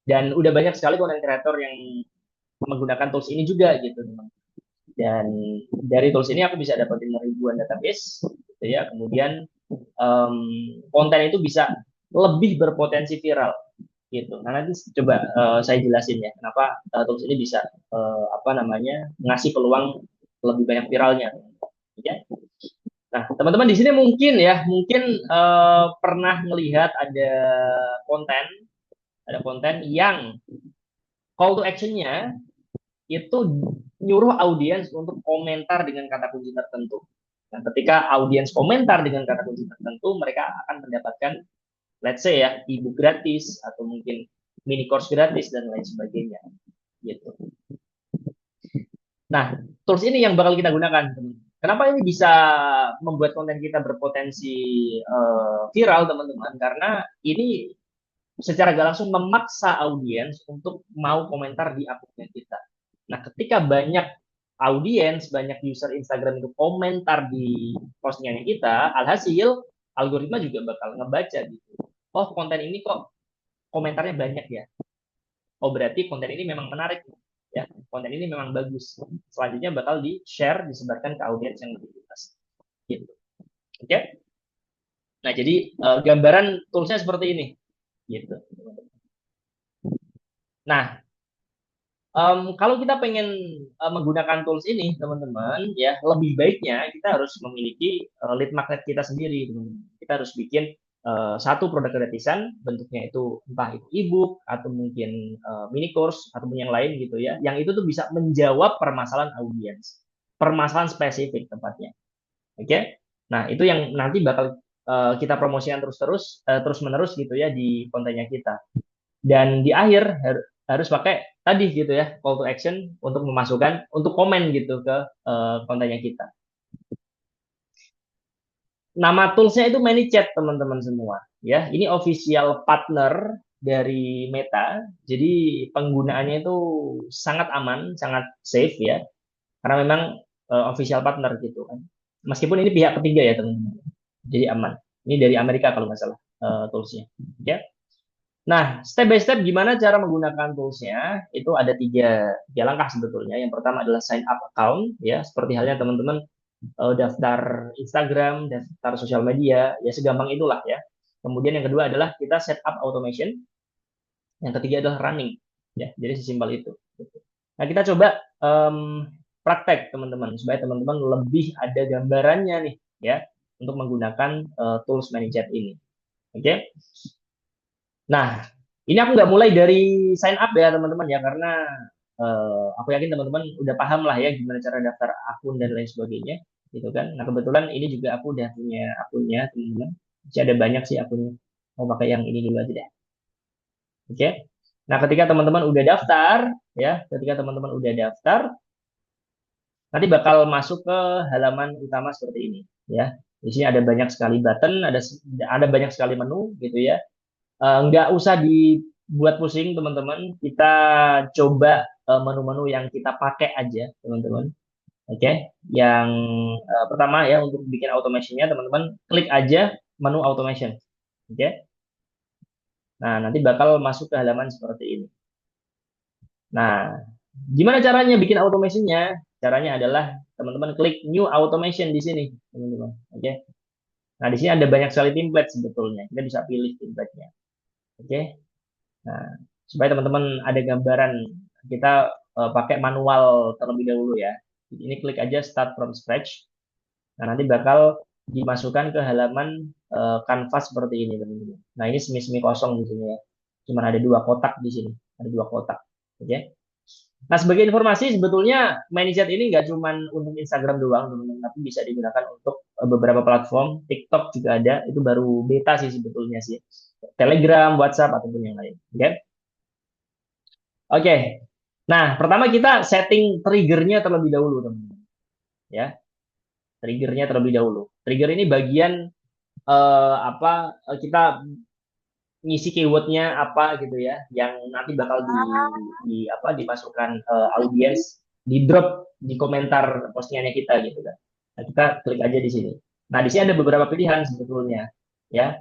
Dan udah banyak sekali content creator yang menggunakan tools ini juga gitu. Dan dari tools ini aku bisa dapetin ribuan database gitu ya. Kemudian konten itu bisa lebih berpotensi viral gitu. Nah, nanti coba saya jelasin ya kenapa tools ini bisa apa namanya ngasih peluang lebih banyak viralnya. Ya. Nah, teman-teman di sini mungkin pernah melihat konten ada konten yang call to action-nya itu nyuruh audiens untuk komentar dengan kata kunci tertentu. Nah, ketika audiens komentar dengan kata kunci tertentu, mereka akan mendapatkan let's say ya ebook gratis atau mungkin mini course gratis dan lain sebagainya gitu. Nah, tools ini yang bakal kita gunakan. Kenapa ini bisa membuat konten kita berpotensi viral, teman-teman? Karena ini secara gak langsung memaksa audiens untuk mau komentar di akunnya kita. Nah, ketika banyak audiens, banyak user Instagram itu komentar di postingannya kita, alhasil algoritma juga bakal ngebaca gitu. Oh, konten ini kok komentarnya banyak ya. Oh, berarti konten ini memang menarik ya. Konten ini memang bagus. Selanjutnya bakal di-share, disebarkan ke audiens yang lebih luas. Gitu. Oke? Nah, jadi gambaran toolsnya seperti ini. Gitu. Nah, kalau kita pengen menggunakan tools ini, teman-teman, ya lebih baiknya kita harus memiliki lead magnet kita sendiri, teman-teman. Kita harus bikin satu produk gratisan, bentuknya itu entah itu ebook atau mungkin mini course atau yang lain gitu ya, yang itu tuh bisa menjawab permasalahan audiens, permasalahan spesifik tempatnya. Oke? Nah, itu yang nanti bakal kita promosikan terus-menerus gitu ya di kontennya kita. Dan di akhir harus pakai tadi gitu ya call to action untuk memasukkan untuk komen gitu ke kontennya kita. Nama toolsnya itu ManyChat teman-teman semua ya. Ini official partner dari Meta. Jadi penggunaannya itu sangat aman, sangat safe ya. Karena memang official partner gitu kan. Meskipun ini pihak ketiga ya teman-teman. Jadi aman. Ini dari Amerika kalau nggak salah toolsnya. Ya. Nah, step by step gimana cara menggunakan toolsnya? Itu ada tiga langkah sebetulnya. Yang pertama adalah sign up account, ya seperti halnya teman-teman daftar Instagram, daftar sosial media, ya segampang itulah ya. Kemudian yang kedua adalah kita set up automation. Yang ketiga adalah running, ya. Jadi sesimpel itu. Nah, kita coba praktek teman-teman supaya teman-teman lebih ada gambarannya nih, ya, untuk menggunakan tools ManyChat ini. Oke? Nah, ini aku nggak mulai dari sign up ya teman-teman ya, karena aku yakin teman-teman udah paham lah ya gimana cara daftar akun dan lain sebagainya, gitu kan. Nah, kebetulan ini juga aku udah punya akunnya teman-teman. Masih ada banyak sih akunnya. Mau pakai yang ini dulu aja deh. Oke. Nah, ketika teman-teman udah daftar, ya, ketika teman-teman udah daftar, nanti bakal masuk ke halaman utama seperti ini ya. Di sini ada banyak sekali button, ada banyak sekali menu gitu ya. Nggak usah dibuat pusing teman-teman. Kita coba menu-menu yang kita pakai aja teman-teman. Oke, yang pertama ya untuk bikin automationnya teman-teman klik aja menu automation. Oke, nah nanti bakal masuk ke halaman seperti ini. Nah, gimana caranya bikin automationnya? Caranya adalah teman-teman klik new automation di sini, teman-teman. Oke, nah di sini ada banyak sekali template sebetulnya. Kita bisa pilih templatenya. Oke, nah supaya teman-teman ada gambaran kita pakai manual terlebih dahulu ya. Ini klik aja start from scratch. Nah, nanti bakal dimasukkan ke halaman kanvas seperti ini, teman-teman. Nah, ini semi-semi kosong di sini ya. Cuman ada dua kotak di sini. Ada dua kotak. Oke. Nah, sebagai informasi, sebetulnya ManyChat ini nggak cuman untuk Instagram doang, teman-teman, tapi bisa digunakan untuk beberapa platform. TikTok juga ada. Itu baru beta sih sebetulnya sih. Telegram, WhatsApp, ataupun yang lain. Oke. Oke. Nah, pertama kita setting triggernya terlebih dahulu, teman-teman. Ya, triggernya terlebih dahulu. Trigger ini bagian kita ngisi keywordnya apa gitu ya yang nanti bakal di apa dimasukkan audiens di drop di komentar postingannya kita gitu kan. Nah, kita klik aja di sini. Nah, di sini ada beberapa pilihan sebetulnya ya.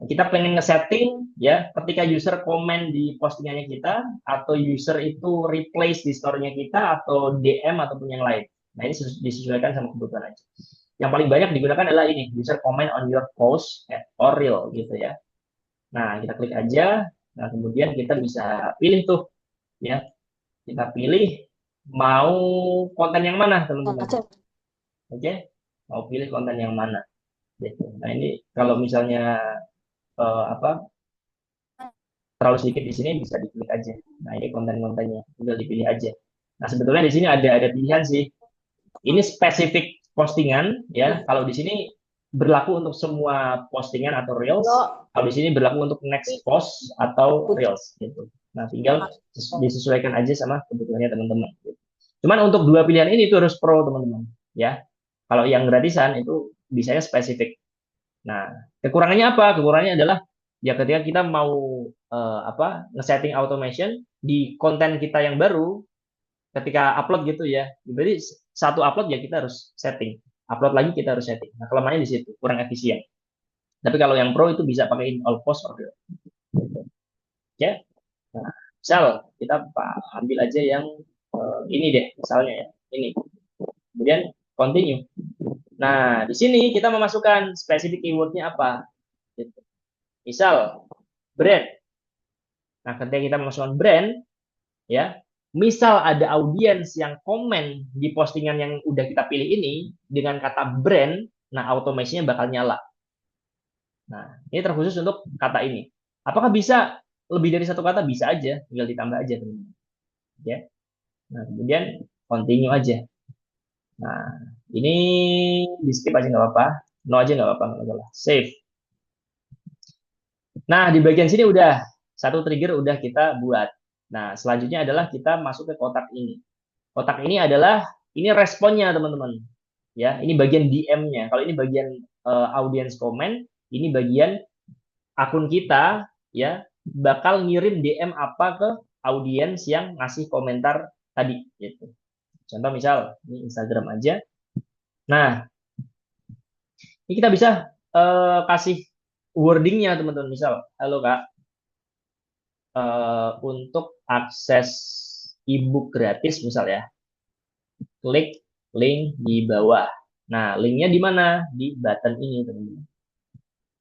Kita pengen nge-setting ya ketika user komen di postingannya kita atau user itu replace di store-nya kita atau DM ataupun yang lain. Nah, ini disesuaikan sama kebutuhan aja. Yang paling banyak digunakan adalah ini, user comment on your post or reel gitu ya. Nah, kita klik aja. Nah, kemudian kita bisa pilih tuh ya. Kita pilih mau konten yang mana, teman-teman. Oke? Mau pilih konten yang mana gitu. Nah, ini kalau misalnya apa terlalu sedikit di sini bisa diklik aja. Nah, ini konten-kontennya tinggal dipilih aja. Nah, sebetulnya di sini ada pilihan sih. Ini spesifik postingan ya. Kalau di sini berlaku untuk semua postingan atau reels. Kalau di sini berlaku untuk next post atau reels gitu. Nah, tinggal disesuaikan aja sama kebutuhannya teman-teman. Cuman untuk dua pilihan ini itu harus pro teman-teman ya. Kalau yang gratisan itu bisanya spesifik. Nah, kekurangannya apa? Kekurangannya adalah ya ketika kita mau nge-setting automation di konten kita yang baru, ketika upload gitu ya. Berarti satu upload ya kita harus setting. Upload lagi kita harus setting. Nah, kelemahannya di situ, kurang efisien. Tapi kalau yang pro itu bisa pakai all post or gitu. Ya. Nah, misal kita ambil aja yang ini deh, misalnya ya. Ini. Kemudian continue. Nah, di sini kita memasukkan spesifik keywordnya apa. Gitu. Misal brand. Nah, ketika kita memasukkan brand, ya, misal ada audiens yang komen di postingan yang udah kita pilih ini dengan kata brand, nah automasinya bakal nyala. Nah, ini terkhusus untuk kata ini. Apakah bisa lebih dari satu kata? Bisa aja, tinggal ditambah aja teman-teman. Ya. Nah, kemudian continue aja. Nah, ini di skip aja nggak apa-apa, no aja nggak apa-apa, nggak masalah. Save. Nah, di bagian sini udah satu trigger udah kita buat. Nah, selanjutnya adalah kita masuk ke kotak ini. Kotak ini adalah ini responnya teman-teman. Ya, ini bagian DM-nya. Kalau ini bagian audience comment, ini bagian akun kita ya bakal ngirim DM apa ke audiens yang ngasih komentar tadi gitu. Contoh misal ini Instagram aja. Nah, ini kita bisa kasih wordingnya teman-teman. Misal, halo Kak, untuk akses ebook gratis misal ya, klik link di bawah. Nah, linknya di mana? Di button ini teman-teman.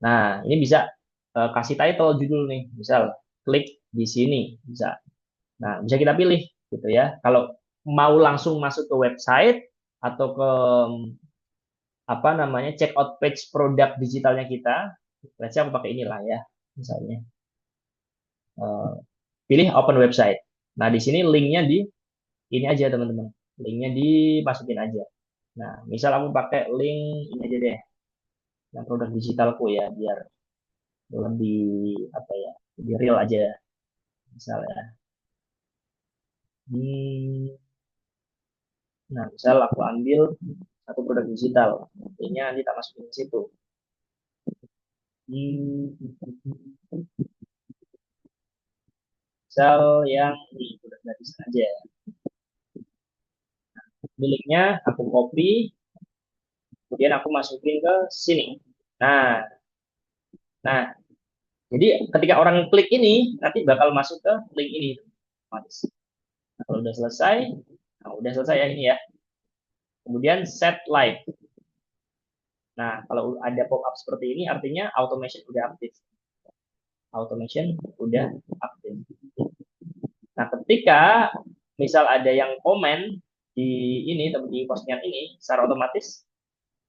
Nah, ini bisa kasih title judul nih, misal klik di sini bisa. Nah, bisa kita pilih gitu ya. Kalau mau langsung masuk ke website atau ke apa namanya check out page produk digitalnya kita, let's say aku pakai inilah ya, misalnya pilih open website. Nah, di sini linknya di ini aja teman-teman, linknya dimasukin aja. Nah, misal aku pakai link ini aja deh, yang produk digitalku ya, biar lebih apa ya, lebih real aja, misalnya. Hmm, Nah, misal aku ambil satu produk digital, artinya nanti tak masukin ke situ. Misal yang di produk gratis aja. Miliknya aku copy, kemudian aku masukin ke sini. Nah, nah, jadi ketika orang klik ini, nanti bakal masuk ke link ini. Nah, kalau udah selesai ya ini ya. Kemudian set live. Nah, kalau ada pop-up seperti ini, artinya automation udah aktif. Automation udah aktif. Nah, ketika misal ada yang komen di postingan ini, secara otomatis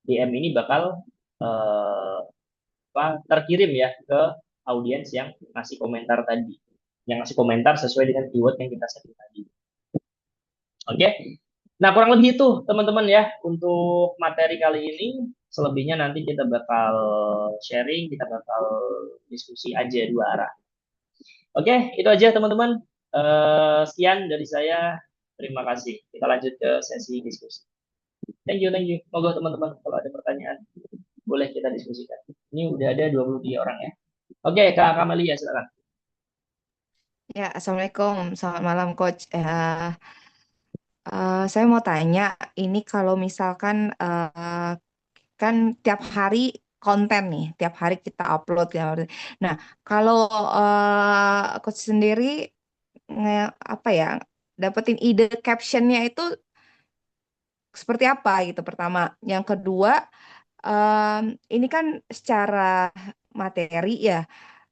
DM ini bakal eh, terkirim ya ke audiens yang ngasih komentar tadi, yang ngasih komentar sesuai dengan keyword yang kita setting tadi. Oke, nah kurang lebih itu teman-teman ya untuk materi kali ini. Selebihnya nanti kita bakal sharing, kita bakal diskusi aja dua arah. Oke, itu aja teman-teman. Sekian dari saya. Terima kasih. Kita lanjut ke sesi diskusi. Thank you, thank you. Moga teman-teman kalau ada pertanyaan boleh kita diskusikan. Ini udah ada 23 orang ya. Oke, Kak Kamelia silakan. Ya, Assalamualaikum. Selamat malam, Coach. Saya mau tanya, ini kalau misalkan kan tiap hari konten nih, tiap hari kita upload ya. Nah, kalau Coach sendiri apa ya, dapetin ide captionnya itu seperti apa gitu pertama. Yang kedua, ini kan secara materi ya.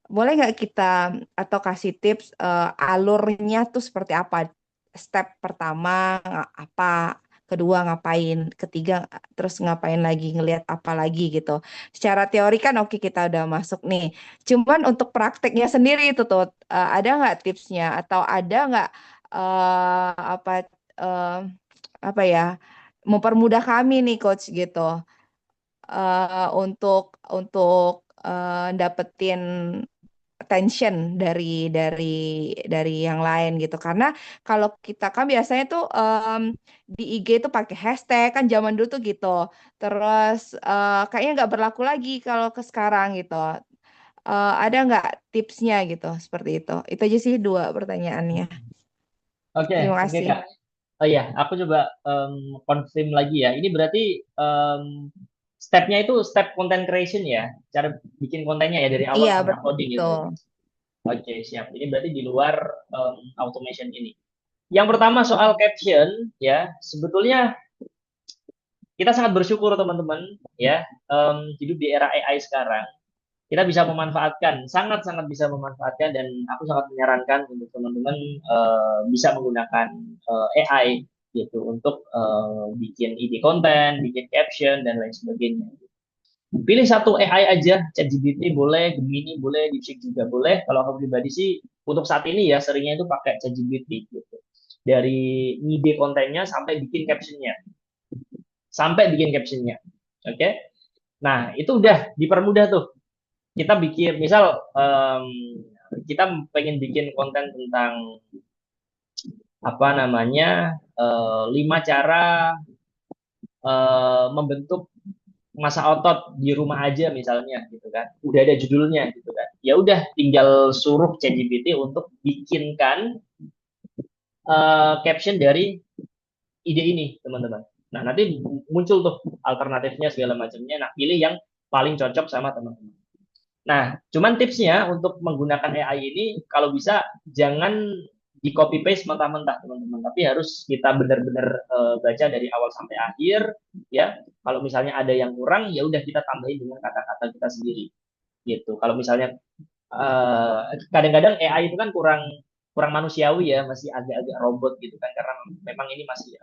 Boleh nggak kita atau kasih tips alurnya tuh seperti apa? Step pertama apa, kedua ngapain, ketiga terus ngapain lagi, ngelihat apa lagi gitu. Secara teori kan oke kita udah masuk nih. Cuman untuk prakteknya sendiri itu tuh ada nggak tipsnya atau ada nggak apa eh, apa ya mempermudah kami nih coach gitu untuk dapetin attention dari yang lain gitu karena kalau kita kan biasanya tuh di IG itu pakai hashtag kan zaman dulu tuh gitu terus kayaknya nggak berlaku lagi kalau ke sekarang gitu. Ada nggak tipsnya gitu seperti itu aja sih dua pertanyaannya. Oke, Terima oke kasih. Kak. Oh iya, aku coba confirm lagi ya. Ini berarti stepnya itu step content creation ya, cara bikin kontennya ya dari awal Iya sampai uploading gitu. betul. Oke, siap. Ini berarti di luar automation ini. Yang pertama soal caption ya, sebetulnya kita sangat bersyukur teman-teman ya, hidup di era AI sekarang. Kita bisa memanfaatkan, sangat-sangat bisa memanfaatkan dan aku sangat menyarankan untuk teman-teman bisa menggunakan AI gitu untuk bikin ide konten, bikin caption dan lain sebagainya. Pilih satu AI aja, ChatGPT boleh, Gemini boleh, DeepSeek juga boleh. Kalau aku pribadi sih untuk saat ini ya seringnya itu pakai ChatGPT gitu. Dari ide kontennya sampai bikin captionnya. Oke. Nah itu udah dipermudah tuh. Kita bikin, misal kita pengen bikin konten tentang apa namanya 5 cara membentuk masa otot di rumah aja misalnya gitu kan udah ada judulnya gitu kan ya udah tinggal suruh ChatGPT untuk bikinkan caption dari ide ini teman-teman. Nah nanti muncul tuh alternatifnya segala macamnya, nah pilih yang paling cocok sama teman-teman. Nah cuman tipsnya untuk menggunakan AI ini kalau bisa jangan di copy paste mentah-mentah teman-teman, tapi harus kita benar-benar baca dari awal sampai akhir ya. Kalau misalnya ada yang kurang ya udah kita tambahin dengan kata-kata kita sendiri gitu. Kalau misalnya kadang-kadang AI itu kan kurang kurang manusiawi ya, masih agak-agak robot gitu kan, karena memang ini masih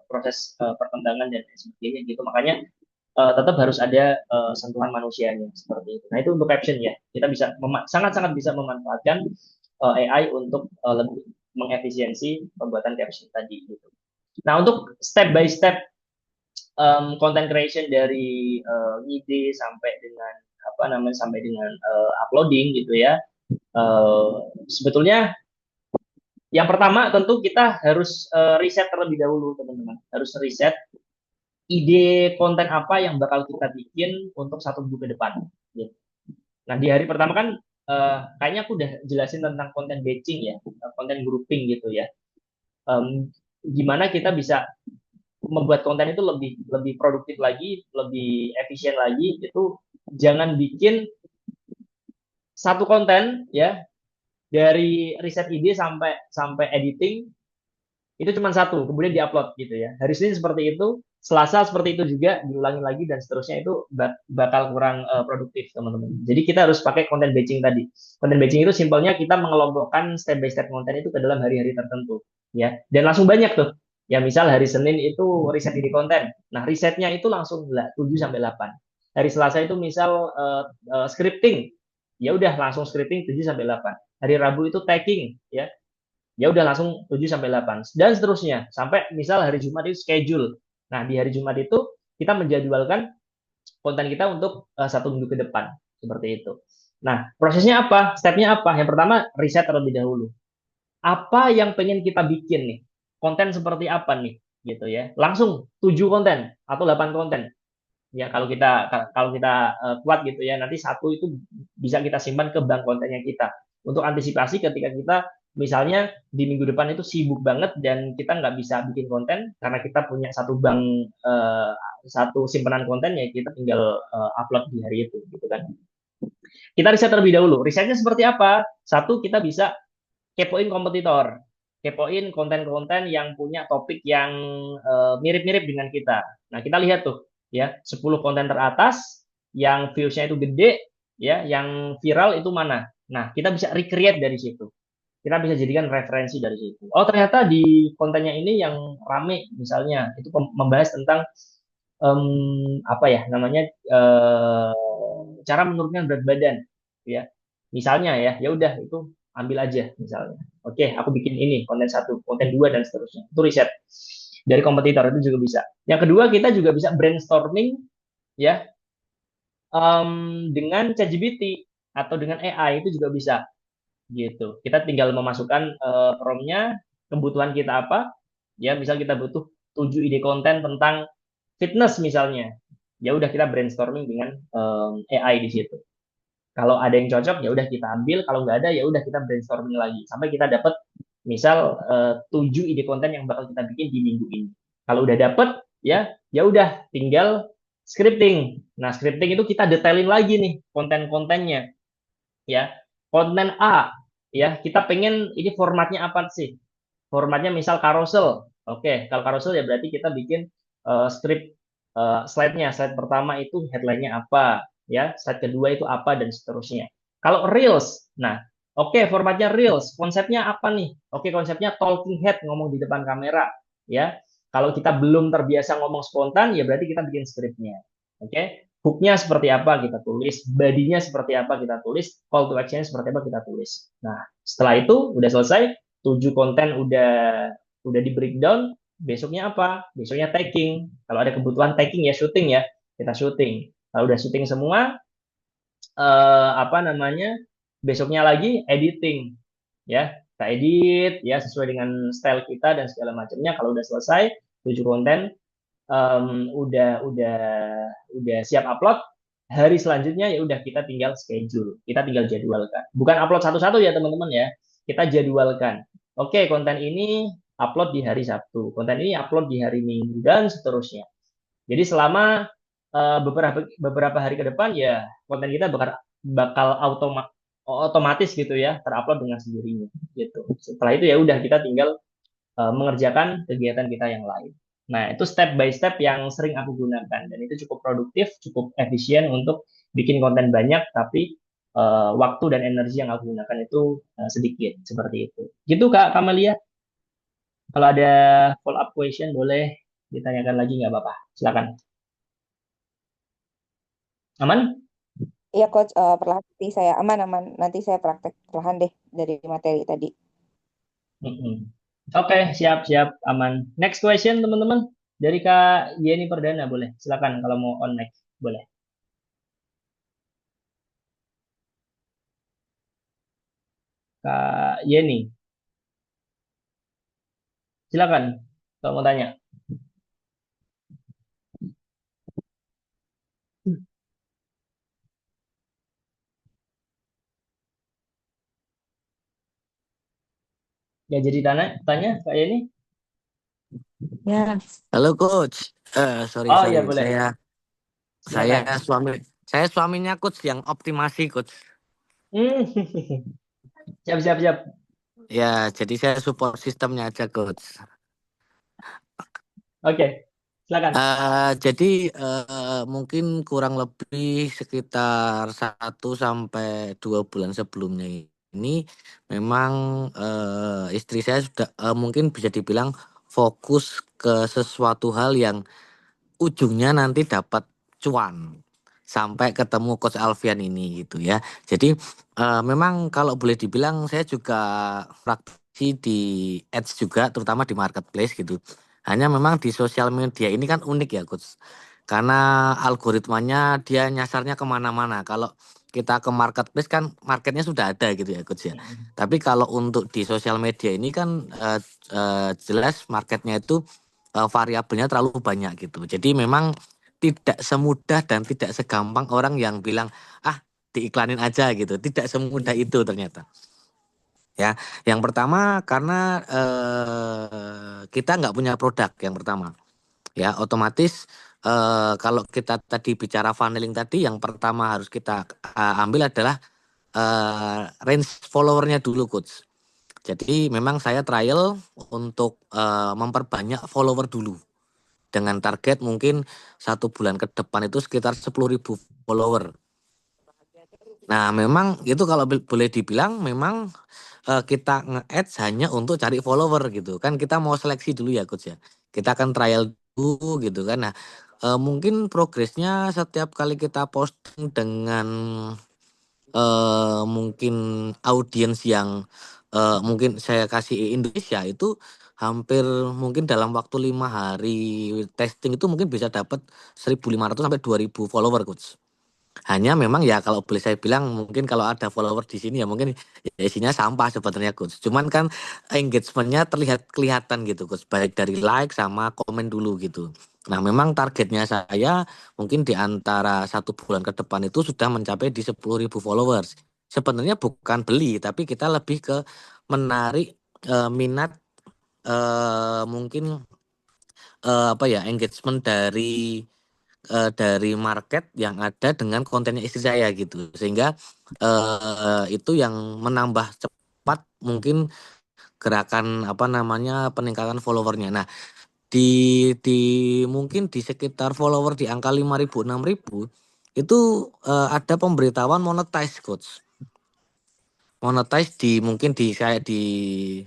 proses perkembangan dan sebagainya gitu. Makanya tetap harus ada sentuhan manusianya seperti itu. Nah itu untuk caption ya, kita bisa sangat-sangat bisa memanfaatkan AI untuk lebih mengefisiensi pembuatan caption tadi gitu. Nah untuk step by step content creation dari ide sampai dengan apa namanya sampai dengan uploading gitu ya. Sebetulnya Yang pertama tentu kita harus riset terlebih dahulu, teman-teman. Harus riset ide konten apa yang bakal kita bikin untuk satu minggu ke depan. Gitu. Nah, di hari pertama kan kayaknya aku udah jelasin tentang konten batching ya, konten grouping gitu ya. Gimana kita bisa membuat konten itu lebih lebih produktif lagi, lebih efisien lagi, itu jangan bikin satu konten ya dari riset ide sampai sampai editing itu cuma satu, kemudian diupload gitu ya. Hari Senin seperti itu, Selasa seperti itu juga, diulangi lagi dan seterusnya itu bakal kurang produktif teman-teman. Jadi kita harus pakai konten batching tadi. Konten batching itu simpelnya kita mengelompokkan step by step konten itu ke dalam hari-hari tertentu, ya. Dan langsung banyak tuh. Ya misal hari Senin itu riset ide konten. Nah risetnya itu langsung 7 sampai 8. Hari Selasa itu misal scripting, ya udah langsung scripting 7 sampai 8. Hari Rabu itu tagging, ya ya udah langsung 7 sampai 8 dan seterusnya sampai misal hari Jumat itu schedule. Nah, di hari Jumat itu kita menjadwalkan konten kita untuk satu minggu ke depan seperti itu. Nah, prosesnya apa? Stepnya apa? Yang pertama, riset terlebih dahulu. Apa yang pengen kita bikin nih? Konten seperti apa nih? Gitu ya. Langsung 7 konten atau 8 konten. Ya, kalau kita kuat gitu ya, nanti satu itu bisa kita simpan ke bank kontennya kita untuk antisipasi ketika kita misalnya di minggu depan itu sibuk banget dan kita nggak bisa bikin konten karena kita punya satu bank satu simpanan konten ya kita tinggal upload di hari itu gitu kan. Kita riset terlebih dahulu. Risetnya seperti apa? Satu, kita bisa kepoin kompetitor, kepoin konten-konten yang punya topik yang mirip-mirip dengan kita. Nah, kita lihat tuh ya, 10 konten teratas yang views-nya itu gede ya, yang viral itu mana. Nah, kita bisa recreate dari situ. Kita bisa jadikan referensi dari situ. Oh, ternyata di kontennya ini yang rame misalnya itu membahas tentang apa ya namanya cara menurunkan berat badan ya. Misalnya ya, ya udah itu ambil aja misalnya. Oke, aku bikin ini konten satu, konten dua dan seterusnya. Itu riset dari kompetitor itu juga bisa. Yang kedua kita juga bisa brainstorming ya dengan ChatGPT atau dengan AI itu juga bisa gitu. Kita tinggal memasukkan prompt-nya, kebutuhan kita apa, ya misal kita butuh 7 ide konten tentang fitness misalnya, ya udah kita brainstorming dengan AI di situ. Kalau ada yang cocok ya udah kita ambil, kalau nggak ada ya udah kita brainstorming lagi sampai kita dapat misal 7 ide konten yang bakal kita bikin di minggu ini. Kalau udah dapet ya ya udah tinggal scripting. Nah, scripting itu kita detailin lagi nih konten-kontennya ya. Konten A ya, kita pengen ini formatnya apa sih? Formatnya misal carousel. Oke, kalau carousel ya berarti kita bikin script slide-nya. Slide pertama itu headline-nya apa, ya. Slide kedua itu apa dan seterusnya. Kalau reels, nah, oke formatnya reels. Konsepnya apa nih? Oke, konsepnya talking head, ngomong di depan kamera, ya. Kalau kita belum terbiasa ngomong spontan, ya berarti kita bikin scriptnya. Oke, hook-nya seperti apa kita tulis, body-nya seperti apa kita tulis, call to action-nya seperti apa kita tulis. Nah, setelah itu udah selesai, 7 konten udah di breakdown, besoknya apa? Besoknya tagging. Kalau ada kebutuhan tagging ya syuting ya, kita syuting. Kalau udah syuting semua, apa namanya? Besoknya lagi editing, ya. Kita edit ya sesuai dengan style kita dan segala macamnya. Kalau udah selesai, 7 konten, udah siap upload. Hari selanjutnya ya udah kita tinggal schedule, kita tinggal jadwalkan. Bukan upload satu-satu ya teman-teman ya, kita jadwalkan. Oke, konten ini upload di hari Sabtu, konten ini upload di hari Minggu dan seterusnya. Jadi selama beberapa beberapa hari ke depan ya konten kita bakal otomatis gitu ya terupload dengan sendirinya gitu. Setelah itu ya udah kita tinggal mengerjakan kegiatan kita yang lain. Nah, itu step by step yang sering aku gunakan dan itu cukup produktif, cukup efisien untuk bikin konten banyak tapi waktu dan energi yang aku gunakan itu sedikit seperti itu. Gitu Kak Kamalia. Kalau ada follow up question boleh ditanyakan lagi nggak apa-apa. Silakan. Aman? Iya coach, perlahan nanti saya aman. Nanti saya praktek perlahan deh dari materi tadi. Mm-mm. Oke, siap, siap, aman. Next question, teman-teman. Dari Kak Yeni Perdana, boleh. Silakan kalau mau on next, boleh. Kak Yeni. Silakan kalau mau tanya. Ya jadi tanya Kak Yeni. Ya, Halo coach. Sorry Oh sorry. ya boleh. Saya Silakan. suaminya coach yang optimasi coach. Hmm. Siap siap siap. Ya, jadi saya support sistemnya aja coach. Oke. Silakan. Jadi mungkin kurang lebih sekitar 1 sampai 2 bulan sebelumnya ini memang istri saya sudah mungkin bisa dibilang fokus ke sesuatu hal yang ujungnya nanti dapat cuan sampai ketemu Coach Alfian ini gitu ya. Jadi memang kalau boleh dibilang saya juga praktisi di ads juga terutama di marketplace gitu. Hanya memang di sosial media ini kan unik ya Coach. Karena algoritmanya dia nyasarnya kemana-mana. Kalau kita ke marketplace kan marketnya sudah ada gitu ya Coach ya. Tapi kalau untuk di sosial media ini kan jelas marketnya itu variabelnya terlalu banyak gitu. Jadi memang tidak semudah dan tidak segampang orang yang bilang ah diiklanin aja gitu. Tidak semudah itu ternyata. Ya, yang pertama karena kita nggak punya produk yang pertama. Ya, otomatis kalau kita tadi bicara funneling tadi, yang pertama harus kita ambil adalah range followernya dulu, coach. Jadi memang saya trial untuk memperbanyak follower dulu dengan target mungkin 1 bulan ke depan itu sekitar 10.000 follower. Nah, memang itu kalau boleh dibilang memang kita nge-ads hanya untuk cari follower gitu kan, kita mau seleksi dulu ya coach ya, kita akan trial dulu gitu kan. Nah mungkin progresnya setiap kali kita posting dengan mungkin audiens yang mungkin saya kasih Indonesia itu hampir mungkin dalam waktu 5 hari testing itu mungkin bisa dapat 1.500 sampai 2.000 follower coach. Hanya memang ya kalau boleh saya bilang mungkin kalau ada follower di sini ya mungkin ya isinya sampah sebenarnya coach. Cuman kan engagementnya terlihat kelihatan gitu coach. Baik dari like sama komen dulu gitu. Nah memang targetnya saya mungkin di antara 1 bulan ke depan itu sudah mencapai di 10.000 followers. Sebenarnya bukan beli tapi kita lebih ke menarik minat mungkin apa ya engagement dari market yang ada dengan kontennya istri saya gitu sehingga itu yang menambah cepat mungkin gerakan apa namanya peningkatan followernya. Nah di mungkin di sekitar follower di angka 5.000 6.000 itu ada pemberitahuan monetize coach, monetize di mungkin di kayak di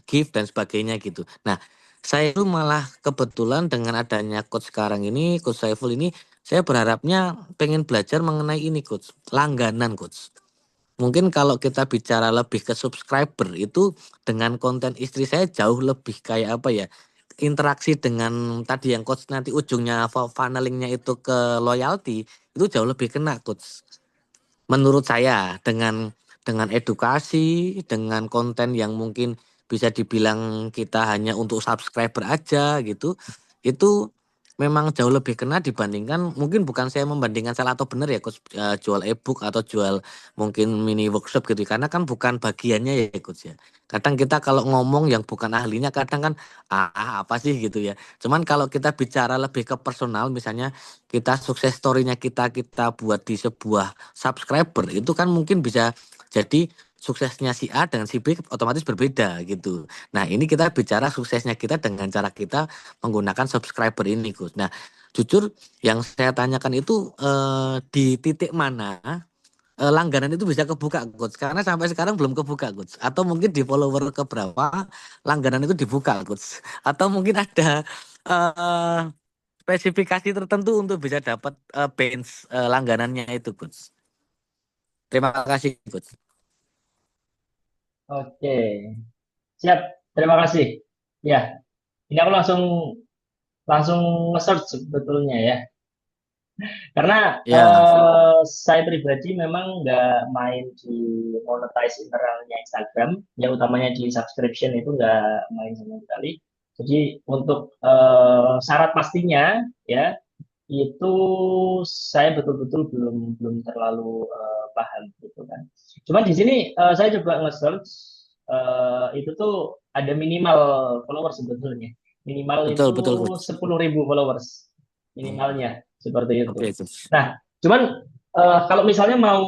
gift dan sebagainya gitu. Nah, saya itu malah kebetulan dengan adanya coach sekarang ini, coach Saiful ini, saya berharapnya pengen belajar mengenai ini coach, langganan coach. Mungkin kalau kita bicara lebih ke subscriber itu dengan konten istri saya jauh lebih kayak apa ya? Interaksi dengan tadi yang coach nanti ujungnya funnelingnya itu ke loyalty itu jauh lebih kena coach. Menurut saya dengan edukasi, dengan konten yang mungkin bisa dibilang kita hanya untuk subscriber aja gitu, itu memang jauh lebih kena dibandingkan mungkin bukan saya membandingkan salah atau benar ya coach jual ebook atau jual mungkin mini workshop gitu karena kan bukan bagiannya ya coach ya. Kadang kita kalau ngomong yang bukan ahlinya kadang kan apa sih gitu ya. Cuman kalau kita bicara lebih ke personal misalnya kita sukses story-nya kita buat di sebuah subscriber itu kan mungkin bisa jadi suksesnya si A dengan si B otomatis berbeda gitu. Nah ini kita bicara suksesnya kita dengan cara kita menggunakan subscriber ini Gus. Nah jujur yang saya tanyakan itu di titik mana langganan itu bisa kebuka Gus. Karena sampai sekarang belum kebuka Gus. Atau mungkin di follower keberapa langganan itu dibuka Gus. Atau mungkin ada eh, spesifikasi tertentu untuk bisa dapat bench langganannya itu Gus. Terima kasih Gus. Oke. Siap. Terima kasih. Ya, ini aku langsung langsung nge-search sebetulnya ya. Karena Ya, saya pribadi memang nggak main di monetize internalnya Instagram, yang utamanya di subscription itu nggak main sama sekali. Jadi untuk syarat pastinya ya itu saya betul-betul belum belum terlalu paham gitu kan. Cuman di sini saya coba nge-search itu tuh ada minimal followers sebetulnya. Minimal Betul, itu betul, Coach. 10.000 followers Hmm. minimalnya seperti itu. Oke, Coach. Nah, cuman kalau misalnya mau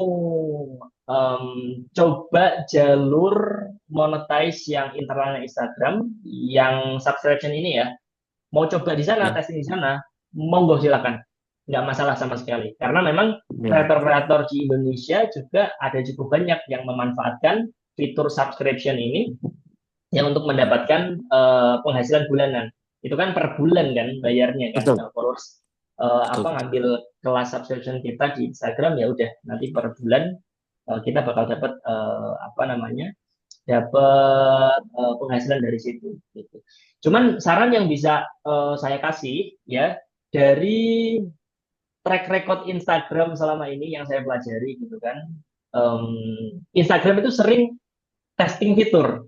coba jalur monetize yang internalnya Instagram, yang subscription ini ya, mau coba di sana, Ya, testing di sana, monggo silakan. Nggak masalah sama sekali. Karena memang ya. kreator-kreator di Indonesia juga ada cukup banyak yang memanfaatkan fitur subscription ini yang untuk mendapatkan penghasilan bulanan. Itu kan per bulan kan bayarnya kan. Betul, Nah, followers betul, betul. ngambil kelas subscription kita di Instagram ya udah nanti per bulan kita bakal dapat apa namanya dapat penghasilan dari situ gitu. Cuman saran yang bisa saya kasih ya dari track record Instagram selama ini yang saya pelajari gitu kan. Instagram itu sering testing fitur,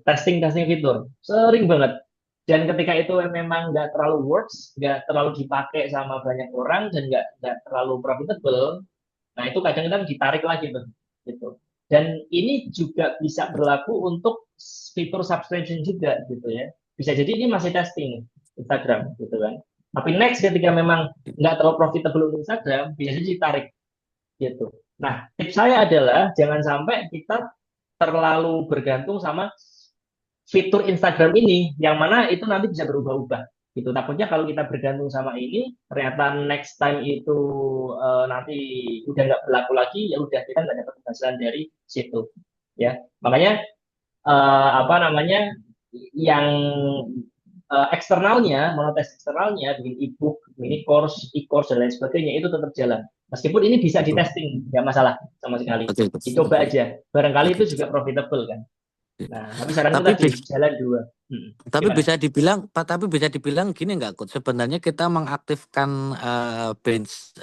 sering banget. Dan ketika itu memang nggak terlalu works, nggak terlalu dipakai sama banyak orang dan nggak terlalu profitable, nah itu kadang-kadang ditarik lagi tuh, gitu. Dan ini juga bisa berlaku untuk fitur subscription juga gitu ya. Bisa jadi ini masih testing Instagram gitu kan. Tapi next ketika memang nggak terlalu profitable untuk Instagram, bisa jadi ditarik gitu. Nah, tips saya adalah jangan sampai kita terlalu bergantung sama fitur Instagram ini, yang mana itu nanti bisa berubah-ubah. Gitu. Takutnya kalau kita bergantung sama ini, ternyata next time itu nanti udah nggak berlaku lagi, ya udah kita nggak dapat penghasilan dari situ. Ya, makanya apa namanya yang eksternalnya, monetis eksternalnya, bikin e-book, mini course, e-course dan lain sebagainya itu tetap jalan. Meskipun ini bisa di Betul, testing, nggak masalah sama sekali. betul, Coach. Dicoba Betul, aja. Barangkali itu betul. juga profitable kan. Nah, tapi saranku Tapi tadi jalan dua. Tapi Gimana? bisa dibilang gini nggak, Coach? Sebenarnya kita mengaktifkan bench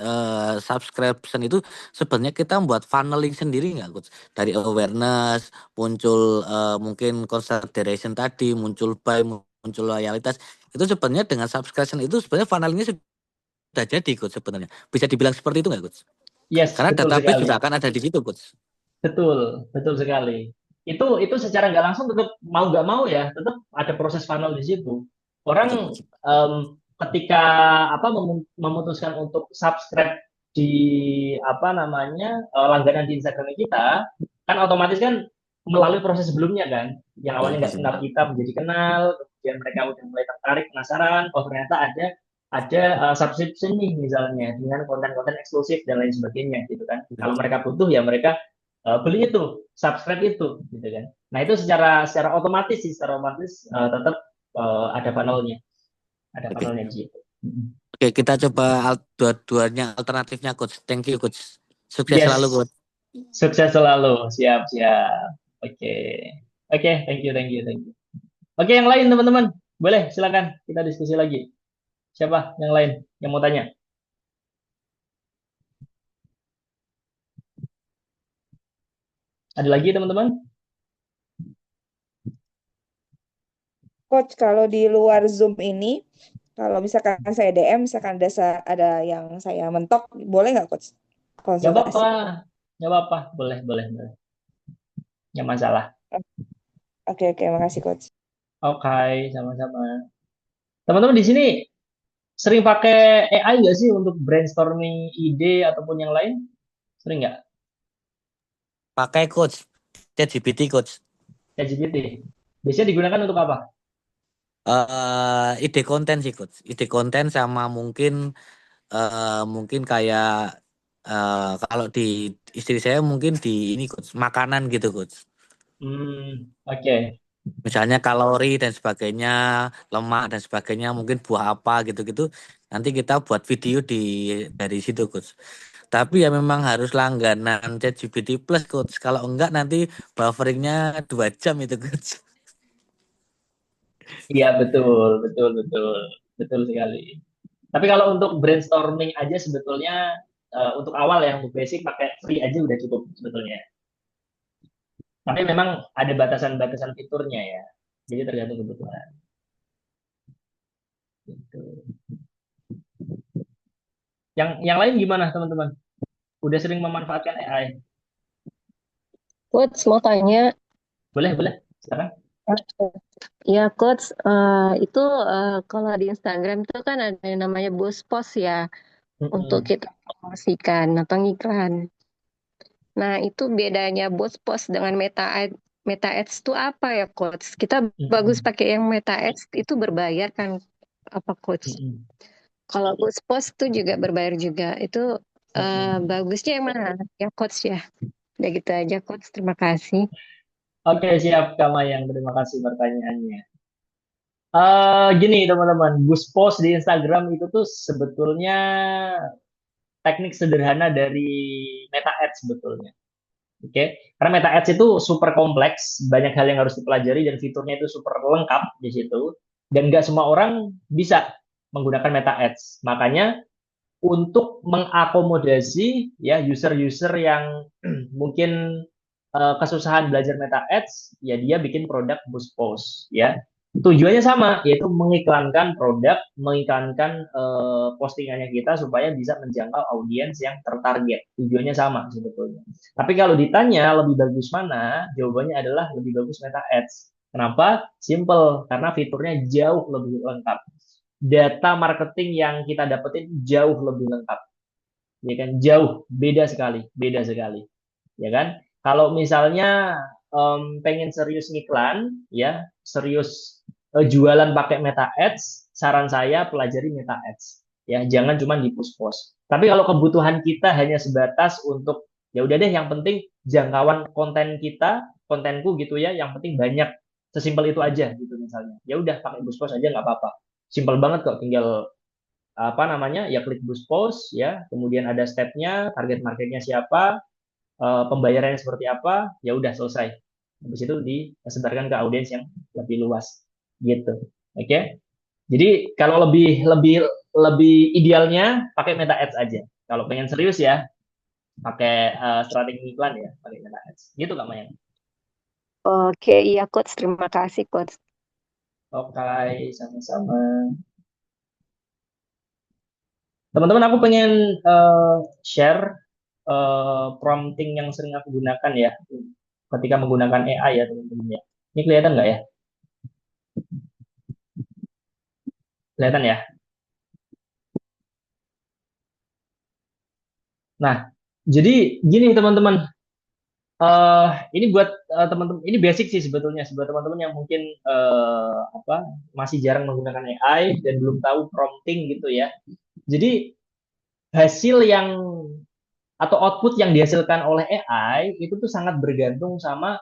subscription itu sebenarnya kita membuat funneling sendiri nggak, Coach? Dari awareness muncul mungkin consideration tadi, muncul buy, muncul loyalitas. Itu sebenarnya dengan subscription itu sebenarnya funnelingnya sudah jadi, Coach, sebenarnya. Bisa dibilang seperti itu nggak, Coach? Yes, Karena betul database juga sekali. akan ada di situ, Coach. Betul, betul sekali. Itu secara nggak langsung tetap mau nggak mau ya, tetap ada proses funnel di situ. Betul, Orang Coach. ketika apa memutuskan untuk subscribe di apa namanya langganan di Instagram kita, kan otomatis kan melalui proses sebelumnya kan, yang Betul, awalnya nggak kenal betul. kita menjadi kenal, kemudian mereka udah mulai tertarik, penasaran, oh ternyata ada subscription nih misalnya dengan konten-konten eksklusif dan lain sebagainya gitu kan. Kalau mereka butuh ya mereka beli itu, subscribe itu, gitu kan. Nah itu secara otomatis sih, secara otomatis tetap ada funnelnya, ada Oke. funnelnya di situ. Oke, kita coba dua-duanya alternatifnya, Coach. Thank you, Coach. Sukses selalu, Yes, Coach. sukses selalu, siap siap. Oke, oke, thank you, thank you, thank you. Oke, yang lain teman-teman, boleh silakan kita diskusi lagi. Siapa yang lain yang mau tanya? Ada lagi teman-teman? Coach, kalau di luar Zoom ini, kalau misalkan saya DM, misalkan ada yang saya mentok, boleh nggak Coach? Gak apa-apa, Konsultasi. gak apa-apa, boleh, boleh, boleh. Gak masalah. Oke, oke, makasih Coach. Oke, sama-sama. Teman-teman di sini sering pakai AI nggak sih untuk brainstorming ide ataupun yang lain? Sering nggak? Pakai, Coach. ChatGPT, Coach. ChatGPT. Biasanya digunakan untuk apa? Ide konten sih, Coach. Ide konten sama mungkin kayak kalau di istri saya mungkin di ini, Coach, makanan gitu, Coach. Oke. Misalnya kalori dan sebagainya, lemak dan sebagainya, mungkin buah apa gitu-gitu. Nanti kita buat video dari situ, Coach. Tapi ya memang harus langganan ChatGPT Plus, Coach. Kalau enggak nanti bufferingnya 2 jam itu, Coach. Iya, betul, betul, betul. Betul sekali. Tapi kalau untuk brainstorming aja sebetulnya untuk awal ya, untuk basic pakai free aja udah cukup sebetulnya. Tapi memang ada batasan-batasan fiturnya ya. Jadi tergantung kebutuhan. Gitu. Yang lain gimana teman-teman? Udah sering memanfaatkan AI? Coach mau tanya, Boleh, boleh. Sekarang. ya Coach, itu kalau di Instagram itu kan ada yang namanya boost post ya untuk Mm-mm. kita promosikan atau ngiklan. Nah itu bedanya boost post dengan Meta Ads itu apa ya Coach? Kita bagus Mm-mm. pakai yang Meta Ads itu berbayar kan apa Coach? Mm-mm. Kalau boost post itu juga berbayar juga. Itu Mm-mm. bagusnya yang mana ya Coach ya? Udah gitu aja Coach, terima kasih. Oke, siap Kak Mayang. Terima kasih pertanyaannya. Gini teman-teman, boost post di Instagram itu tuh sebetulnya teknik sederhana dari Meta Ads sebetulnya. Oke, karena Meta Ads itu super kompleks, banyak hal yang harus dipelajari dan fiturnya itu super lengkap di situ. Dan nggak semua orang bisa menggunakan Meta Ads. Makanya untuk mengakomodasi ya user-user yang mungkin kesusahan belajar Meta Ads, ya dia bikin produk Boost Post ya. Tujuannya sama, yaitu mengiklankan produk, mengiklankan postingannya kita supaya bisa menjangkau audiens yang tertarget. Tujuannya sama sebetulnya. Tapi kalau ditanya lebih bagus mana, jawabannya adalah lebih bagus Meta Ads. Kenapa? Simple, karena fiturnya jauh lebih lengkap. Data marketing yang kita dapetin jauh lebih lengkap, ya kan? Jauh, beda sekali, ya kan? Kalau misalnya pengen serius ngiklan, ya serius jualan pakai Meta Ads, saran saya pelajari Meta Ads, ya jangan cuma di push post. Tapi kalau kebutuhan kita hanya sebatas untuk ya udah deh, yang penting jangkauan konten kita, kontenku gitu ya, yang penting banyak, sesimpel itu aja gitu misalnya. Ya udah pakai push post aja nggak apa-apa. Simpel banget kok, tinggal apa namanya ya klik boost post ya, kemudian ada stepnya, target marketnya siapa, pembayarannya seperti apa, ya udah selesai. Habis itu disebarkan ke audiens yang lebih luas gitu. Oke. Jadi kalau lebih lebih lebih idealnya pakai Meta Ads aja. Kalau pengen serius ya pakai strategi iklan ya pakai Meta Ads. Gitu Kak Maya. Oke, iya Coach, terima kasih Coach. Oke, sama-sama. Teman-teman, aku pengen share prompting yang sering aku gunakan ya ketika menggunakan AI ya teman-teman ya. Ini kelihatan nggak ya? Kelihatan ya? Nah, jadi gini teman-teman, ini buat teman-teman, ini basic sih sebetulnya, buat teman-teman yang mungkin apa masih jarang menggunakan AI dan belum tahu prompting gitu ya. Jadi hasil yang atau output yang dihasilkan oleh AI itu tuh sangat bergantung sama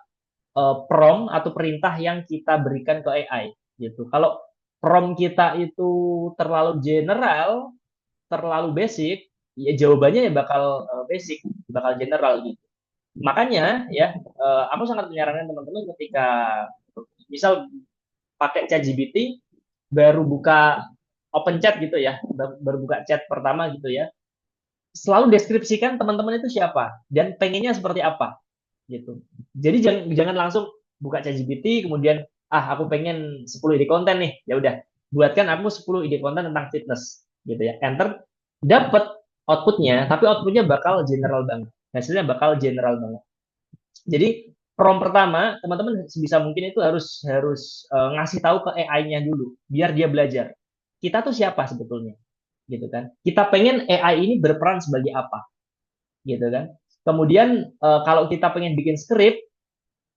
prompt atau perintah yang kita berikan ke AI gitu. Kalau prompt kita itu terlalu general, terlalu basic, ya jawabannya ya bakal basic, bakal general gitu. Makanya ya, aku sangat menyarankan teman-teman ketika misal pakai ChatGPT, baru buka open chat gitu ya, baru buka chat pertama gitu ya, selalu deskripsikan teman-teman itu siapa dan pengennya seperti apa gitu. Jadi jangan langsung buka ChatGPT kemudian aku pengen 10 ide konten nih. Ya udah, buatkan aku 10 ide konten tentang fitness gitu ya. Enter, dapat outputnya, tapi outputnya bakal general banget. Hasilnya bakal general banget. Jadi prompt pertama, teman-teman sebisa mungkin itu harus harus ngasih tahu ke AI-nya dulu biar dia belajar. Kita tuh siapa sebetulnya? Gitu kan. Kita pengen AI ini berperan sebagai apa? Gitu kan. Kemudian kalau kita pengen bikin skrip,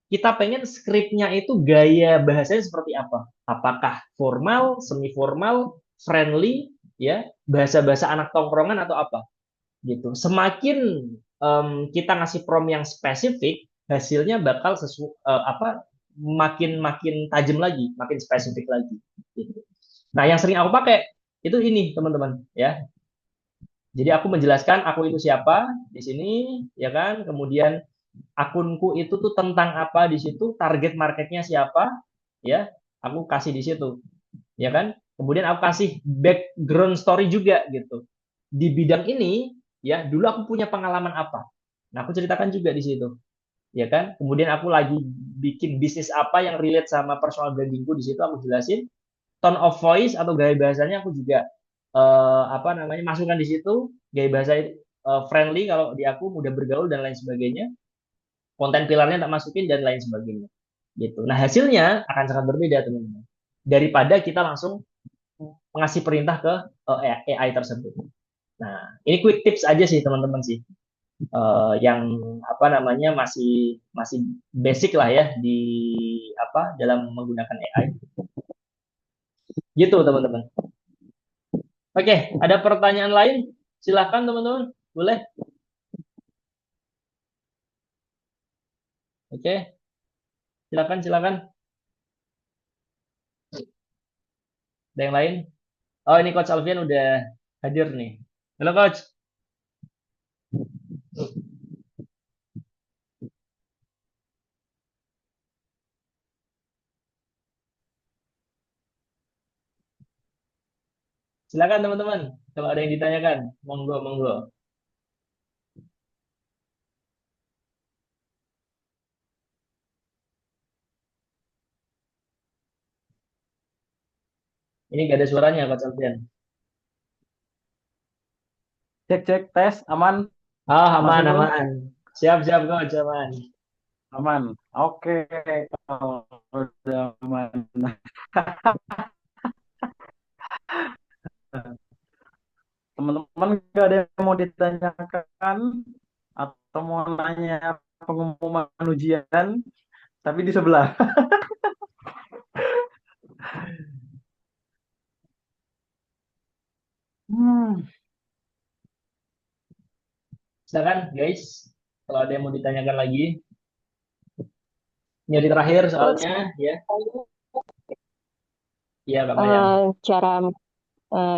kita pengen skripnya itu gaya bahasanya seperti apa? Apakah formal, semi formal, friendly, ya, bahasa-bahasa anak tongkrongan atau apa? Gitu. Semakin kita ngasih prompt yang spesifik, hasilnya bakal apa? Makin makin tajam lagi, makin spesifik lagi. Gitu. Nah, yang sering aku pakai itu ini teman-teman, ya. Jadi aku menjelaskan aku itu siapa di sini, ya kan? Kemudian akunku itu tuh tentang apa di situ, target marketnya siapa, ya, aku kasih di situ, ya kan. Kemudian aku kasih background story juga gitu, di bidang ini ya dulu aku punya pengalaman apa, nah aku ceritakan juga di situ, ya kan. Kemudian aku lagi bikin bisnis apa yang relate sama personal brandingku, di situ aku jelasin. tone of voice atau gaya bahasanya aku juga apa namanya masukkan di situ, gaya bahasa friendly kalau di aku, mudah bergaul dan lain sebagainya. Konten pilarnya tak masukin dan lain sebagainya. Gitu. Nah, hasilnya akan sangat berbeda, teman-teman. Daripada kita langsung mengasih perintah ke AI tersebut. Nah, ini quick tips aja sih, teman-teman sih. Yang apa namanya masih masih basic lah ya di apa dalam menggunakan AI. Gitu, teman-teman. Oke, ada pertanyaan lain? Silahkan, teman-teman. Boleh? Oke, silakan, silakan. Ada yang lain? Oh, ini Coach Alfian udah hadir nih. Halo, Coach. Silakan, teman-teman. Kalau ada yang ditanyakan, monggo, monggo. Ini gak ada suaranya, Coach Alfian. Cek cek tes aman Ah, Mas aman, Ipul? aman. Siap, siap, Coach, aman. Aman. Oke, kalau udah aman. Teman-teman gak ada yang mau ditanyakan atau mau nanya pengumuman ujian, tapi di sebelah. Hmm. Silakan, guys. Kalau ada yang mau ditanyakan lagi. Ini hari terakhir Coach, soalnya, ya. Iya, Kak Mayang. cara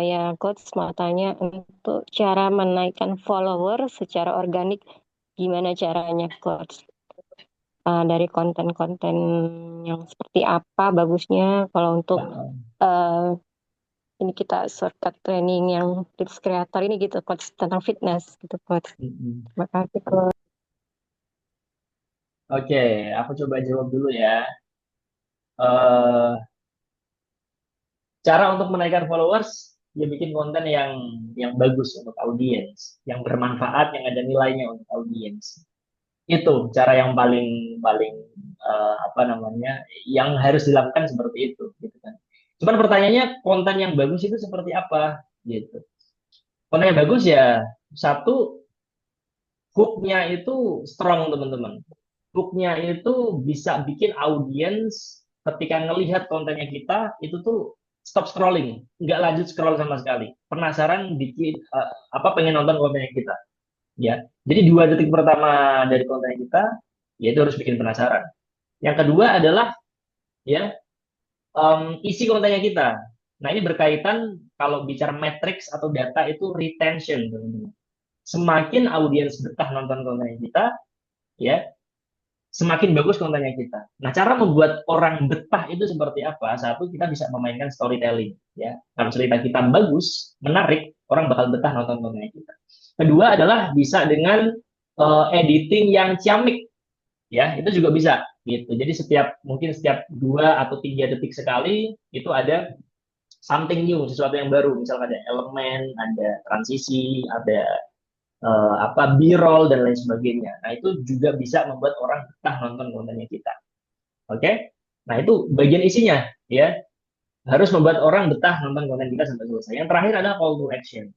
ya Coach mau tanya untuk cara menaikkan follower secara organik, gimana caranya Coach? Dari konten-konten yang seperti apa bagusnya kalau untuk uh, ini kita shortcut training yang tips creator ini gitu Coach tentang fitness gitu Coach. Terima kasih Coach. Oke, aku coba jawab dulu ya. Eh, Cara untuk menaikkan followers, ya bikin konten yang bagus untuk audiens, yang bermanfaat, yang ada nilainya untuk audiens. Itu cara yang paling paling apa namanya, yang harus dilakukan seperti itu, gitu kan. Cuman pertanyaannya konten yang bagus itu seperti apa, gitu. Konten yang bagus ya satu, hook-nya itu strong, teman-teman. Hook-nya itu bisa bikin audiens ketika ngelihat kontennya kita itu tuh stop scrolling, nggak lanjut scroll sama sekali. Penasaran bikin apa pengen nonton kontennya kita, ya. Jadi 2 detik pertama dari konten kita, ya itu harus bikin penasaran. Yang kedua adalah ya isi kontennya kita. Nah ini berkaitan kalau bicara matrix atau data itu retention, teman-teman. Semakin audiens betah nonton kontennya kita, ya semakin bagus kontennya kita. Nah, cara membuat orang betah itu seperti apa? Satu, kita bisa memainkan storytelling, ya. Kalau cerita kita bagus, menarik, orang bakal betah nonton kontennya kita. Kedua adalah bisa dengan editing yang ciamik, ya. Itu juga bisa, gitu. Jadi mungkin setiap 2 atau 3 detik sekali itu ada something new, sesuatu yang baru. Misalnya ada elemen, ada transisi, ada apa B-roll dan lain sebagainya. Nah, itu juga bisa membuat orang betah nonton kontennya kita. Oke? Nah, itu bagian isinya, ya. Harus membuat orang betah nonton konten kita sampai selesai. Yang terakhir adalah call to action.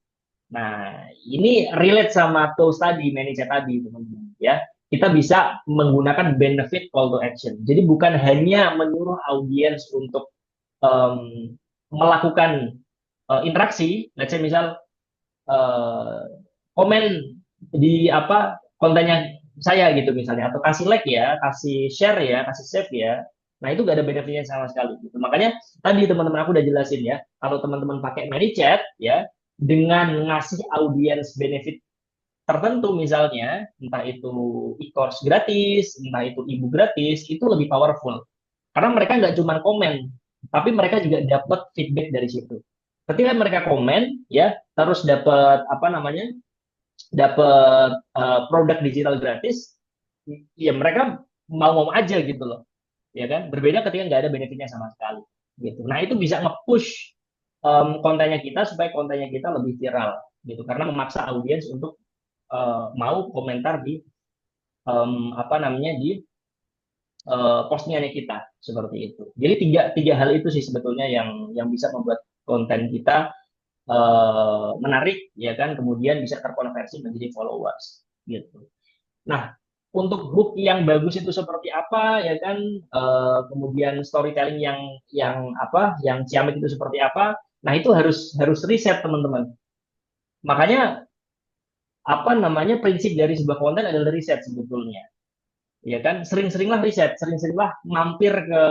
Nah, ini relate sama tools tadi, manager tadi, teman-teman, ya. Kita bisa menggunakan benefit call to action. Jadi bukan hanya menyuruh audiens untuk melakukan interaksi, let's say misal komen di apa kontennya saya gitu misalnya, atau kasih like ya, kasih share ya, kasih save ya. Nah itu gak ada benefitnya sama sekali gitu. Makanya tadi teman-teman aku udah jelasin ya, kalau teman-teman pakai ManyChat ya, dengan ngasih audiens benefit tertentu misalnya, entah itu e-course gratis, entah itu e-book gratis, itu lebih powerful. Karena mereka nggak cuma komen, tapi mereka juga dapat feedback dari situ. Ketika mereka komen, ya, terus dapat apa namanya, dapat produk digital gratis, ya mereka mau-mau aja gitu loh, ya kan? Berbeda ketika nggak ada benefitnya sama sekali. gitu. Nah, itu bisa nge-push kontennya kita supaya kontennya kita lebih viral gitu karena memaksa audiens untuk mau komentar di apa namanya di postingannya kita seperti itu. Jadi tiga tiga hal itu sih sebetulnya yang bisa membuat konten kita menarik ya kan, kemudian bisa terkonversi menjadi followers gitu. Nah, untuk hook yang bagus itu seperti apa ya kan, kemudian storytelling yang apa, yang ciamik itu seperti apa. Nah, itu harus harus riset teman-teman. Makanya apa namanya prinsip dari sebuah konten adalah riset sebetulnya. Ya kan, sering-seringlah riset, sering-seringlah mampir ke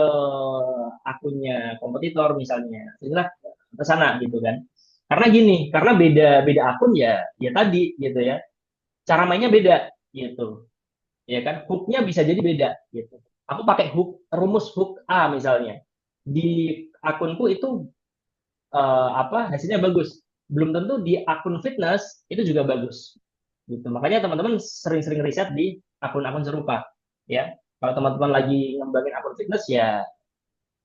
akunnya kompetitor misalnya, seringlah ke sana gitu kan. Karena gini, karena beda beda akun ya, ya tadi gitu ya, cara mainnya beda gitu, ya kan, hooknya bisa jadi beda gitu. Aku pakai hook, rumus hook A misalnya, di akunku itu apa hasilnya bagus, belum tentu di akun fitness itu juga bagus gitu. Makanya teman-teman sering-sering riset di akun-akun serupa ya. Kalau teman-teman lagi ngembangin akun fitness ya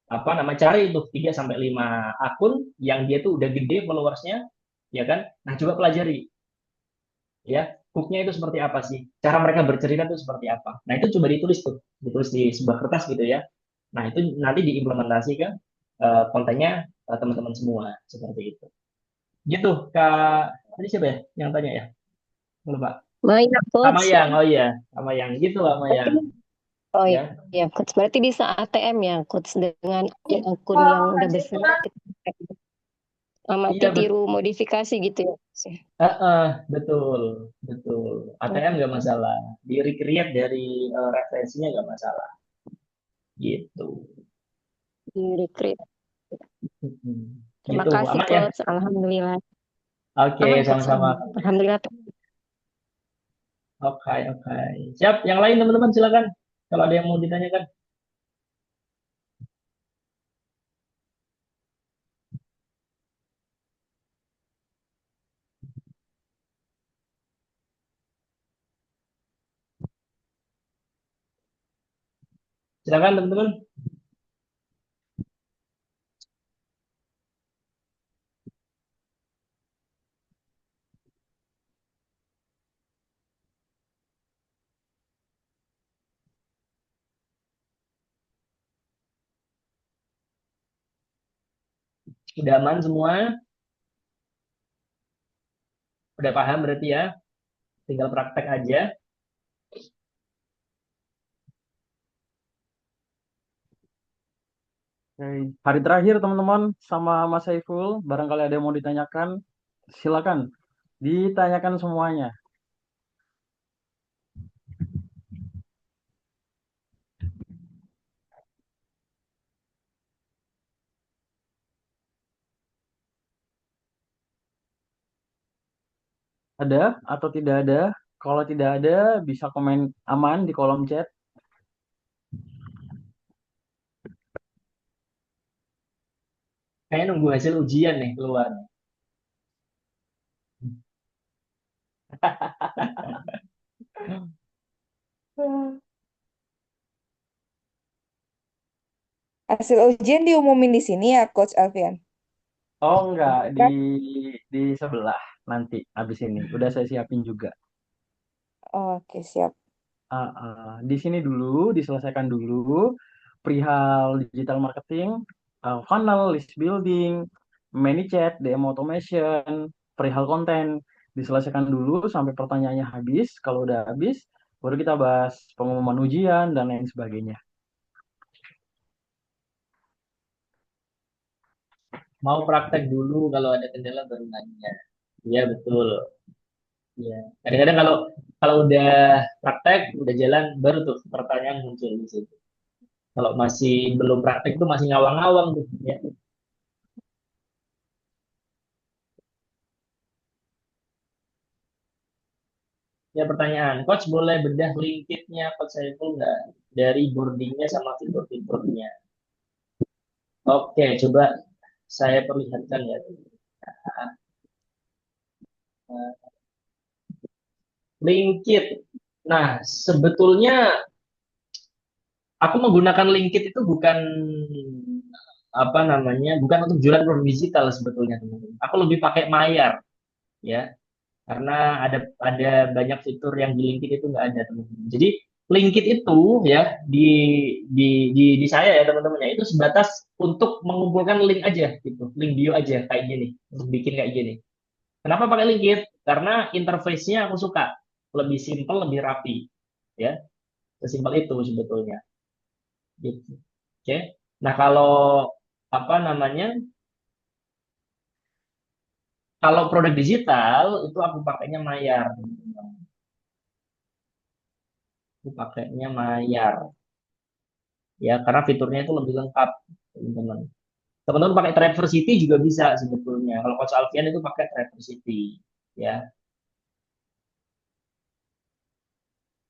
apa nama, cari itu 3 sampai 5 akun yang dia tuh udah gede followersnya ya kan. Nah, coba pelajari ya, hooknya itu seperti apa sih, cara mereka bercerita itu seperti apa. Nah, itu coba ditulis tuh, ditulis di sebuah kertas gitu ya. Nah, itu nanti diimplementasikan kontennya teman-teman semua seperti itu. Gitu, Kak. Tadi siapa ya yang tanya ya? Lupa. Banyak Kak coach. Mayang, oh iya, Kak Mayang. Gitu, Kak Berarti, Mayang. oh Ya, iya, coach. Berarti bisa ATM ya, coach, dengan akun yang Oh, udah Kak besar Citra. kita amati, iya tiru modifikasi gitu ya, coach, ya. betul, betul. ATM nggak masalah. Di recreate dari referensinya nggak masalah. Gitu. Di recreate. Mm-mm. Terima Gitu, kasih, aman ya? coach. Alhamdulillah. Oke, Aman, coach. sama-sama. Aman. Alhamdulillah. Oke, oke. Siap, yang lain teman-teman silakan. Kalau ada yang mau ditanyakan. Silakan teman-teman. Udah aman semua? Udah paham berarti ya? Tinggal praktek aja. Oke. Hari terakhir teman-teman sama Mas Saiful, barangkali ada yang mau ditanyakan, silakan ditanyakan semuanya. Ada atau tidak ada? Kalau tidak ada, bisa komen aman di kolom chat. Kayaknya nunggu hasil ujian nih keluar. Hasil ujian diumumin di sini ya, Coach Alfian? Oh enggak, Kan? di sebelah nanti habis ini. Udah saya siapin juga. Oke, siap. Di sini dulu, diselesaikan dulu perihal digital marketing, funnel, list building, ManyChat, DM automation, perihal konten. Diselesaikan dulu sampai pertanyaannya habis. Kalau udah habis, baru kita bahas pengumuman ujian dan lain sebagainya. Mau praktek dulu, kalau ada kendala baru nanya. Iya, betul. Iya. Kadang-kadang kalau kalau udah praktek, udah jalan, baru tuh pertanyaan muncul di situ. Kalau masih belum praktek tuh masih ngawang-ngawang tuh. Ya. Ya, pertanyaan, Coach boleh bedah LinkedIn-nya Coach Saiful nggak? Dari boardingnya sama fitur-fiturnya. Oke, coba saya perlihatkan ya. LinkedIn. Nah, sebetulnya aku menggunakan LinkedIn itu bukan apa namanya, bukan untuk jualan produk digital sebetulnya teman-teman. Aku lebih pakai Mayar ya, karena ada banyak fitur yang di LinkedIn itu nggak ada teman-teman. Jadi LinkedIn itu ya di saya ya teman-teman ya, itu sebatas untuk mengumpulkan link aja gitu, link bio aja kayak gini, untuk bikin kayak gini. Kenapa pakai LinkedIn? Karena interface-nya aku suka, lebih simple, lebih rapi ya, sesimpel itu sebetulnya gitu. Oke. Nah, kalau apa namanya? Kalau produk digital itu aku pakainya Mayar, teman-teman. Aku pakainya Mayar ya, karena fiturnya itu lebih lengkap, teman-teman. Teman-teman pakai Traverse City juga bisa sebetulnya. Kalau Coach Alfian itu pakai Traverse City ya.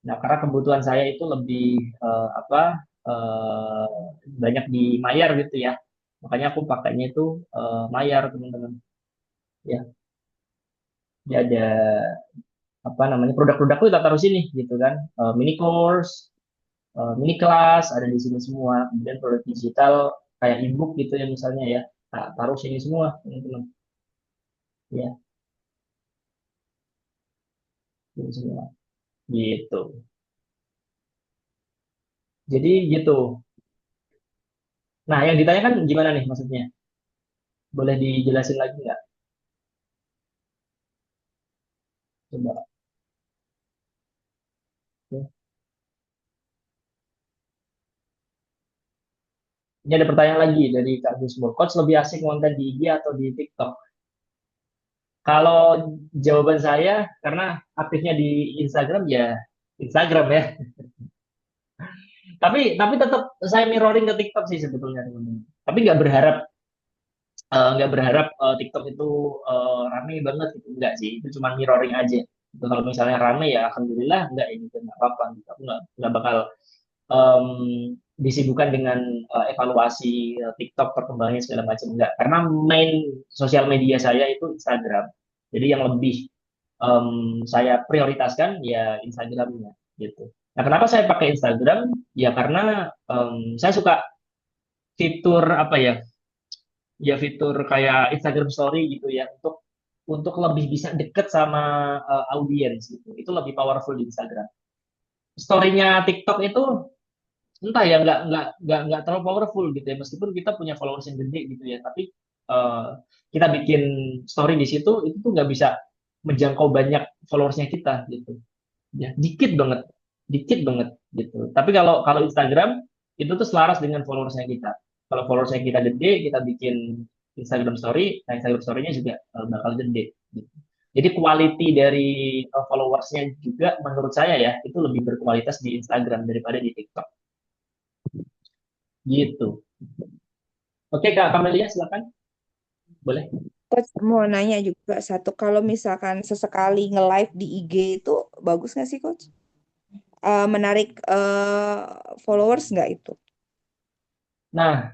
Nah, karena kebutuhan saya itu lebih apa eh, banyak di Mayar gitu ya. Makanya aku pakainya itu Mayar, teman-teman. Ya, dia ada apa namanya, produk-produkku kita taruh sini gitu kan. Mini course, mini kelas ada di sini semua. Kemudian produk digital kayak ebook gitu ya misalnya ya, taruh sini semua, teman-teman. Ya, sini semua. Gitu. Jadi gitu. Nah, yang ditanyakan gimana nih maksudnya? Boleh dijelasin lagi nggak? Coba. Ya. Ini ada pertanyaan lagi dari Kak Gusmur. Coach lebih asik konten di IG atau di TikTok? Kalau jawaban saya, karena aktifnya di Instagram ya Instagram ya. Tapi tetap saya mirroring ke TikTok sih sebetulnya teman-teman. Tapi nggak berharap TikTok itu rame banget gitu, enggak sih, itu cuma mirroring aja itu. Kalau misalnya rame ya alhamdulillah, enggak ini nggak apa-apa gitu. Aku nggak bakal em, disibukkan dengan evaluasi TikTok perkembangannya segala macam, enggak, karena main sosial media saya itu Instagram. Jadi yang lebih saya prioritaskan ya Instagramnya gitu. Nah, kenapa saya pakai Instagram? Ya karena saya suka fitur apa ya, ya fitur kayak Instagram Story gitu ya, untuk lebih bisa deket sama audiens gitu. Itu lebih powerful di Instagram. Story-nya TikTok itu entah ya, nggak terlalu powerful gitu ya, meskipun kita punya followers yang gede gitu ya, tapi eh, kita bikin story di situ itu tuh nggak bisa menjangkau banyak followersnya kita gitu ya, dikit banget gitu. Tapi kalau kalau Instagram itu tuh selaras dengan followersnya kita. Kalau followersnya kita gede, kita bikin Instagram Story, nah Instagram Story-nya juga bakal gede gitu. Jadi quality dari followersnya juga menurut saya ya itu lebih berkualitas di Instagram daripada di TikTok gitu. Oke Kak Kamelia, silakan, boleh. Coach mau nanya juga satu, kalau misalkan sesekali nge-live di IG itu bagus nggak sih Coach? Menarik followers nggak itu? Nah,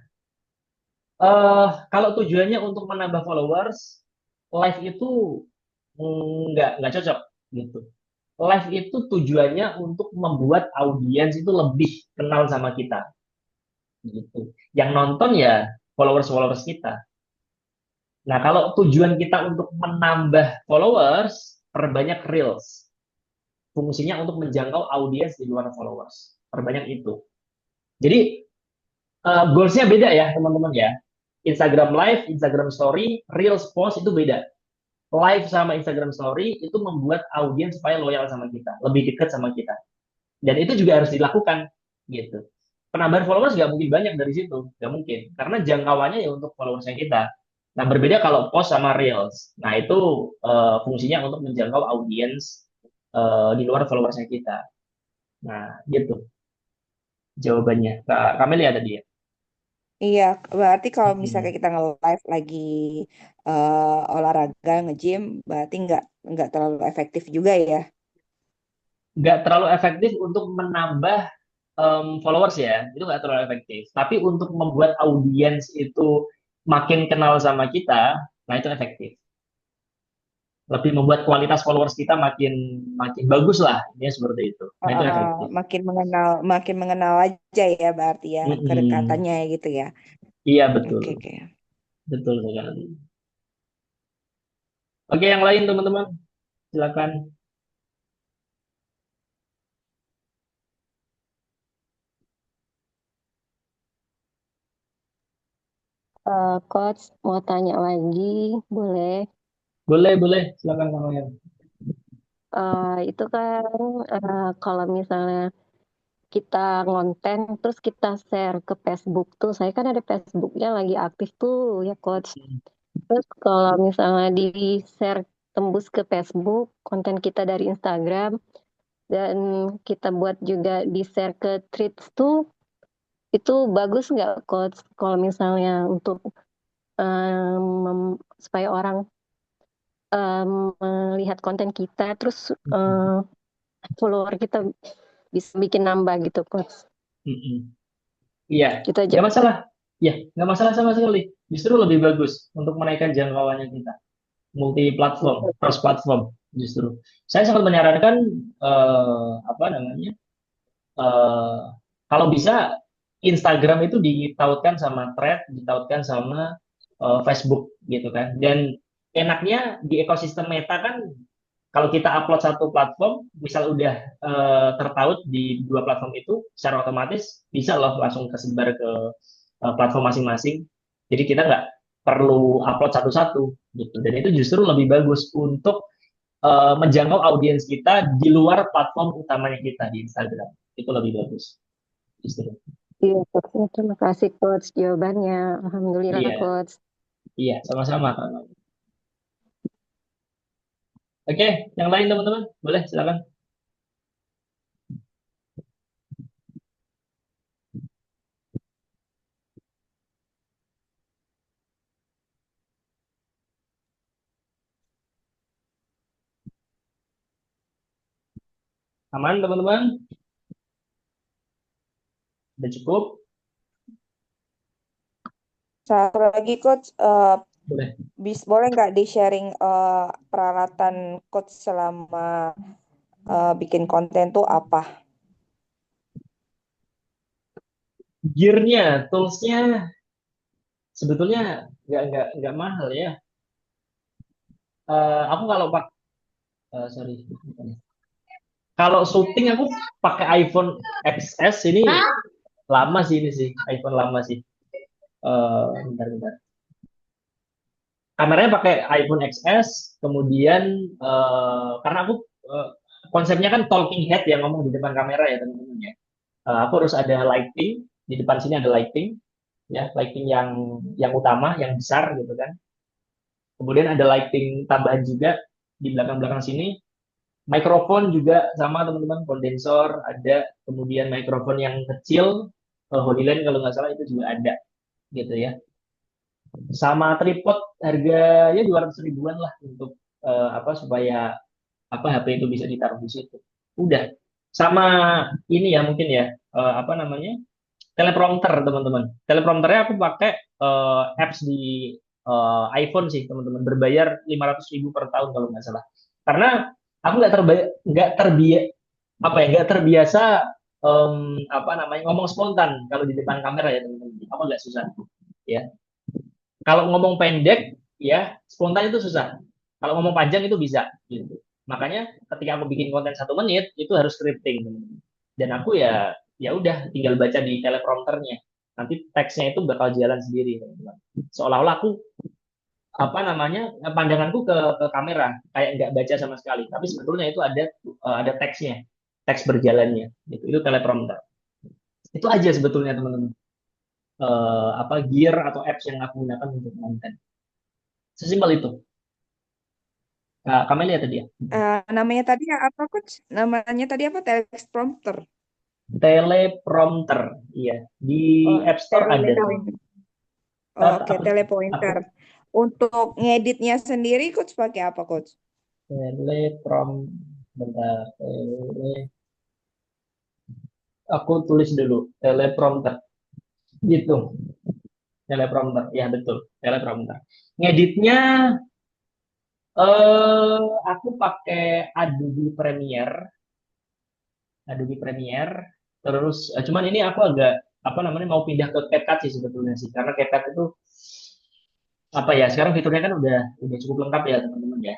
kalau tujuannya untuk menambah followers, live itu nggak cocok gitu. Live itu tujuannya untuk membuat audiens itu lebih kenal sama kita gitu. Yang nonton ya followers-followers kita. Nah, kalau tujuan kita untuk menambah followers, perbanyak reels. Fungsinya untuk menjangkau audiens di luar followers. Perbanyak itu. Jadi goalsnya beda ya teman-teman ya. Instagram Live, Instagram Story, Reels Post itu beda. Live sama Instagram Story itu membuat audiens supaya loyal sama kita, lebih dekat sama kita. Dan itu juga harus dilakukan gitu. Penambahan followers nggak mungkin banyak dari situ, nggak mungkin, karena jangkauannya ya untuk followersnya kita. Nah, berbeda kalau post sama reels. Nah, itu fungsinya untuk menjangkau audiens di luar followersnya kita. Nah, gitu jawabannya. Kak Kamel ya tadi ya. Iya, berarti kalau misalnya Hmm. kita nge-live lagi olahraga, nge-gym, berarti nggak terlalu efektif juga ya. Nggak terlalu efektif untuk menambah followers ya, itu nggak terlalu efektif. Tapi untuk membuat audiens itu makin kenal sama kita, nah itu efektif. Lebih membuat kualitas followers kita makin makin bagus lah, ini seperti itu. Nah itu efektif. Makin mengenal aja ya berarti ya Mm-mm. kedekatannya gitu ya. Iya, betul. Oke, oke. Betul sekali. Oke, yang lain teman-teman, silakan. Coach mau tanya lagi, boleh? Boleh, boleh. Silakan Kang Oyan. Itu kan kalau misalnya kita ngonten terus kita share ke Facebook tuh, saya kan ada Facebooknya lagi aktif tuh ya Coach. Terus kalau misalnya di share tembus ke Facebook, konten kita dari Instagram dan kita buat juga di share ke Threads tuh, itu bagus nggak Coach? Kalau misalnya untuk supaya orang melihat konten kita, terus follower kita bisa bikin nambah gitu Coach. Mm-mm. Iya, Gitu aja. nggak masalah. Ya, nggak masalah sama sekali. Justru lebih bagus untuk menaikkan jangkauannya kita. Multi platform, cross platform justru. Saya sangat menyarankan apa namanya? eh, kalau bisa Instagram itu ditautkan sama Thread, ditautkan sama Facebook gitu kan. Dan enaknya di ekosistem Meta kan kalau kita upload satu platform, misal udah tertaut di dua platform itu, secara otomatis bisa loh langsung kesebar ke platform masing-masing. Jadi kita nggak perlu upload satu-satu gitu. Dan itu justru lebih bagus untuk menjangkau audiens kita di luar platform utamanya kita di Instagram. Itu lebih bagus justru. Iya, Coach. Terima kasih Coach jawabannya. Alhamdulillah Iya, Coach. iya, sama-sama Kak. Oke, yang lain teman-teman, boleh silakan. Aman teman-teman? Udah cukup? Satu lagi Coach, Boleh. boleh nggak di-sharing peralatan Coach selama bikin konten tuh apa? Gear-nya, tools-nya sebetulnya nggak mahal ya. Aku kalau sorry, kalau syuting aku pakai iPhone XS ini lama sih ini sih, iPhone lama sih. Bentar. Kameranya pakai iPhone XS, kemudian karena aku eh, konsepnya kan talking head yang ngomong di depan kamera ya teman-teman ya. Aku harus ada lighting di depan sini ada lighting ya, lighting yang utama, yang besar gitu kan. Kemudian ada lighting tambahan juga di belakang-belakang sini. Mikrofon juga sama teman-teman, kondensor ada, kemudian mikrofon yang kecil, Holyland kalau nggak salah itu juga ada gitu ya. Sama tripod harganya 200 ribuan lah untuk apa supaya apa HP itu bisa ditaruh di situ. Udah. Sama ini ya mungkin ya apa namanya? Teleprompter teman-teman. Teleprompternya aku pakai apps di iPhone sih teman-teman. Berbayar 500 ribu per tahun kalau nggak salah. Karena aku nggak terbiasa apa namanya ngomong spontan kalau di depan kamera ya teman-teman. Aku nggak susah ya. Kalau ngomong pendek ya spontan itu susah. Kalau ngomong panjang itu bisa gitu. Makanya ketika aku bikin konten 1 menit itu harus scripting teman-teman. Dan aku ya udah tinggal baca di teleprompternya. Nanti teksnya itu bakal jalan sendiri teman-teman. Seolah-olah aku apa namanya pandanganku ke kamera kayak nggak baca sama sekali. Tapi sebetulnya itu ada teksnya, teks berjalannya. Itu teleprompter. Itu aja sebetulnya teman-teman. Apa gear atau apps yang aku gunakan untuk konten. Sesimpel itu. Nah, kami lihat tadi ya. Namanya tadi apa Coach? Namanya tadi apa? Teleprompter. Teleprompter, iya. Di Oh, App Store ada tuh. telepointer. Oh, oke, Aku telepointer. Untuk ngeditnya sendiri Coach pakai apa Coach? bentar, aku tulis dulu teleprompter, gitu. Teleprompter, ya betul, teleprompter. Ngeditnya, aku pakai Adobe Premiere, terus cuman ini aku agak apa namanya mau pindah ke CapCut sih sebetulnya sih, karena CapCut itu apa ya, sekarang fiturnya kan udah cukup lengkap ya teman-teman ya.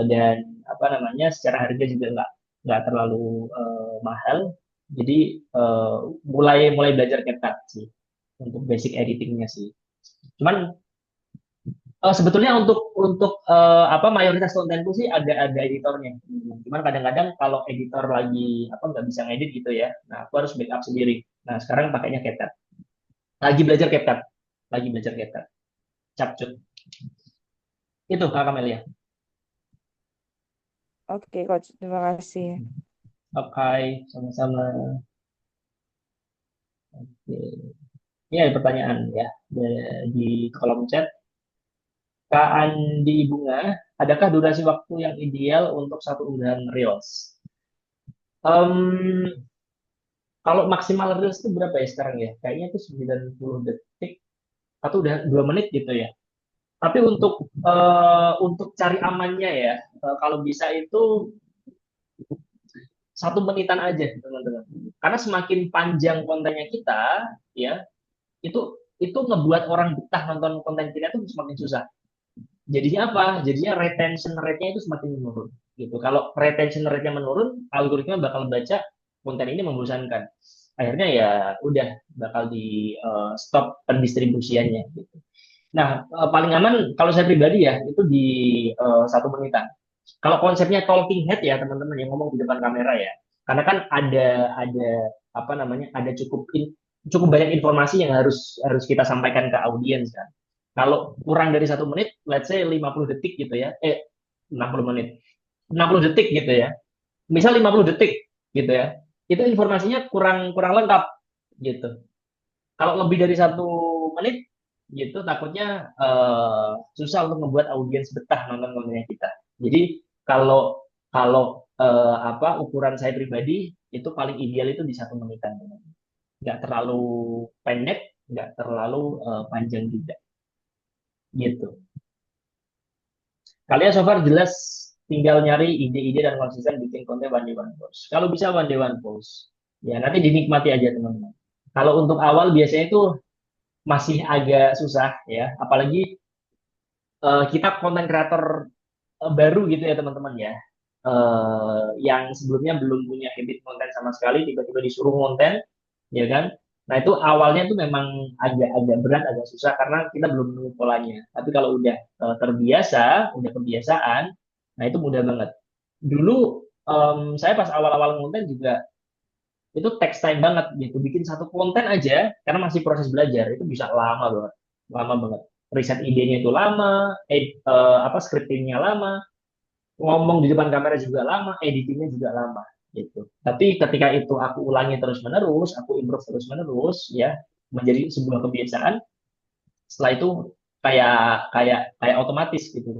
Dan apa namanya secara harga juga nggak terlalu mahal. Jadi eh, mulai mulai belajar CapCut sih untuk basic editingnya sih. Cuman sebetulnya untuk apa mayoritas kontenku sih ada editornya. Cuman kadang-kadang kalau editor lagi apa nggak bisa ngedit gitu ya, nah aku harus backup sendiri. Nah sekarang pakainya CapCut. Lagi belajar CapCut. Lagi belajar CapCut. Capcut. Itu Kak Kamelia. Oke, Coach. Terima kasih. Oke, sama-sama. Oke. Ini ada pertanyaan ya di kolom chat. Kak Andi Bunga, adakah durasi waktu yang ideal untuk satu unggahan Reels? Em, Kalau maksimal Reels itu berapa ya sekarang ya? Kayaknya itu 90 detik atau udah 2 menit gitu ya. Tapi untuk cari amannya ya, kalau bisa itu 1 menitan aja teman-teman. Karena semakin panjang kontennya kita, ya itu ngebuat orang betah nonton konten kita itu semakin susah. Jadinya apa? Jadinya retention rate-nya itu semakin menurun. Gitu. Kalau retention rate-nya menurun, algoritma bakal baca konten ini membosankan. Akhirnya ya udah bakal di stop pendistribusiannya. Gitu. Nah, paling aman kalau saya pribadi ya itu di 1 menitan. Kalau konsepnya talking head ya teman-teman yang ngomong di depan kamera ya, karena kan ada apa namanya ada cukup banyak informasi yang harus harus kita sampaikan ke audiens kan. Kalau kurang dari 1 menit, let's say 50 detik gitu ya, 60 menit, 60 detik gitu ya, misal 50 detik gitu ya, itu informasinya kurang kurang lengkap gitu. Kalau lebih dari 1 menit gitu takutnya susah untuk membuat audiens betah nonton kontennya kita. Jadi kalau kalau apa ukuran saya pribadi itu paling ideal itu di 1 menitan, nggak terlalu pendek, nggak terlalu panjang juga, gitu. Kalian so far jelas tinggal nyari ide-ide dan konsisten bikin konten one day one post. Kalau bisa one day one post, ya nanti dinikmati aja teman-teman. Kalau untuk awal biasanya itu masih agak susah ya, apalagi kita konten kreator baru gitu ya teman-teman ya, yang sebelumnya belum punya habit konten sama sekali tiba-tiba disuruh konten ya kan. Nah itu awalnya tuh memang agak-agak berat, agak susah karena kita belum nemu polanya. Tapi kalau udah terbiasa, udah kebiasaan, nah itu mudah banget. Dulu saya pas awal-awal konten juga itu text time banget gitu. Bikin satu konten aja karena masih proses belajar itu bisa lama banget, lama banget. Riset idenya itu lama, apa scriptingnya lama, ngomong di depan kamera juga lama, editingnya juga lama gitu. Tapi ketika itu aku ulangi terus menerus, aku improve terus menerus ya menjadi sebuah kebiasaan. Setelah itu kayak kayak kayak otomatis gitu,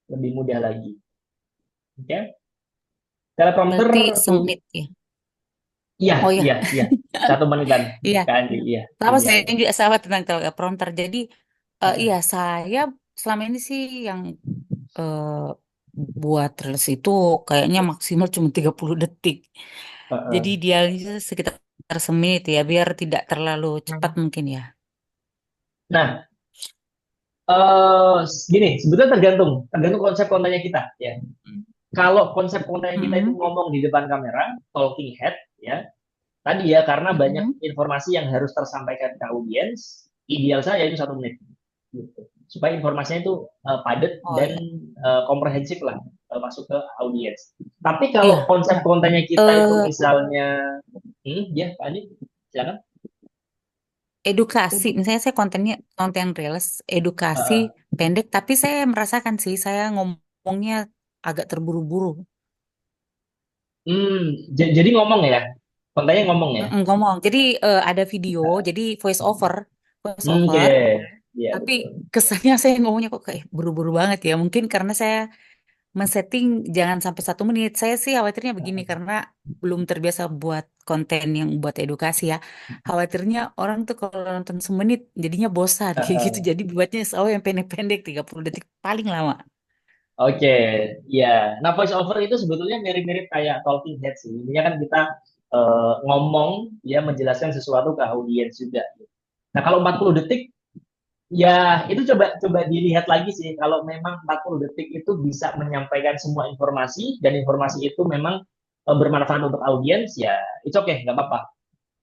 lebih mudah lagi. Oke, okay? Teleprompter, Berarti semenit ya. iya Oh ya, iya iya 1 menitan iya. kan, iya Sama saya idealnya. juga sama tentang teleprompter. Jadi iya saya selama ini sih yang eh, buat reels itu kayaknya maksimal cuma 30 detik. Jadi idealnya sekitar semenit ya biar tidak terlalu cepat mungkin ya. Nah, gini sebetulnya tergantung konsep kontennya kita ya. Kalau konsep kontennya kita itu ngomong di depan kamera, talking head ya, tadi ya karena banyak informasi yang harus tersampaikan ke audiens, ideal saya itu 1 menit gitu. Supaya informasinya itu padat Oh dan ya. komprehensif lah masuk ke audiens. Tapi kalau Iya. konsep kontennya kita itu Eh, misalnya ya Pak Andi silakan. edukasi, misalnya saya kontennya konten reels, edukasi Uh, pendek, tapi saya merasakan sih saya ngomongnya agak terburu-buru. jadi ngomong ya, kontennya ngomong ya. Ngomong. Jadi ada video, jadi voice Oke, over. ya Tapi betul. kesannya saya ngomongnya kok kayak buru-buru banget ya. Mungkin karena saya men-setting jangan sampai 1 menit. Saya sih khawatirnya begini karena belum terbiasa buat konten yang buat edukasi ya. Khawatirnya orang tuh kalau nonton semenit jadinya bosan kayak gitu. Jadi buatnya selalu yang pendek-pendek 30 detik paling lama. Oke, ya. Nah, voice over itu sebetulnya mirip-mirip kayak talking head sih. Intinya kan kita ngomong ya menjelaskan sesuatu ke audiens juga. Nah, kalau 40 detik ya itu coba coba dilihat lagi sih kalau memang 40 detik itu bisa menyampaikan semua informasi dan informasi itu memang bermanfaat untuk audiens ya itu oke nggak apa-apa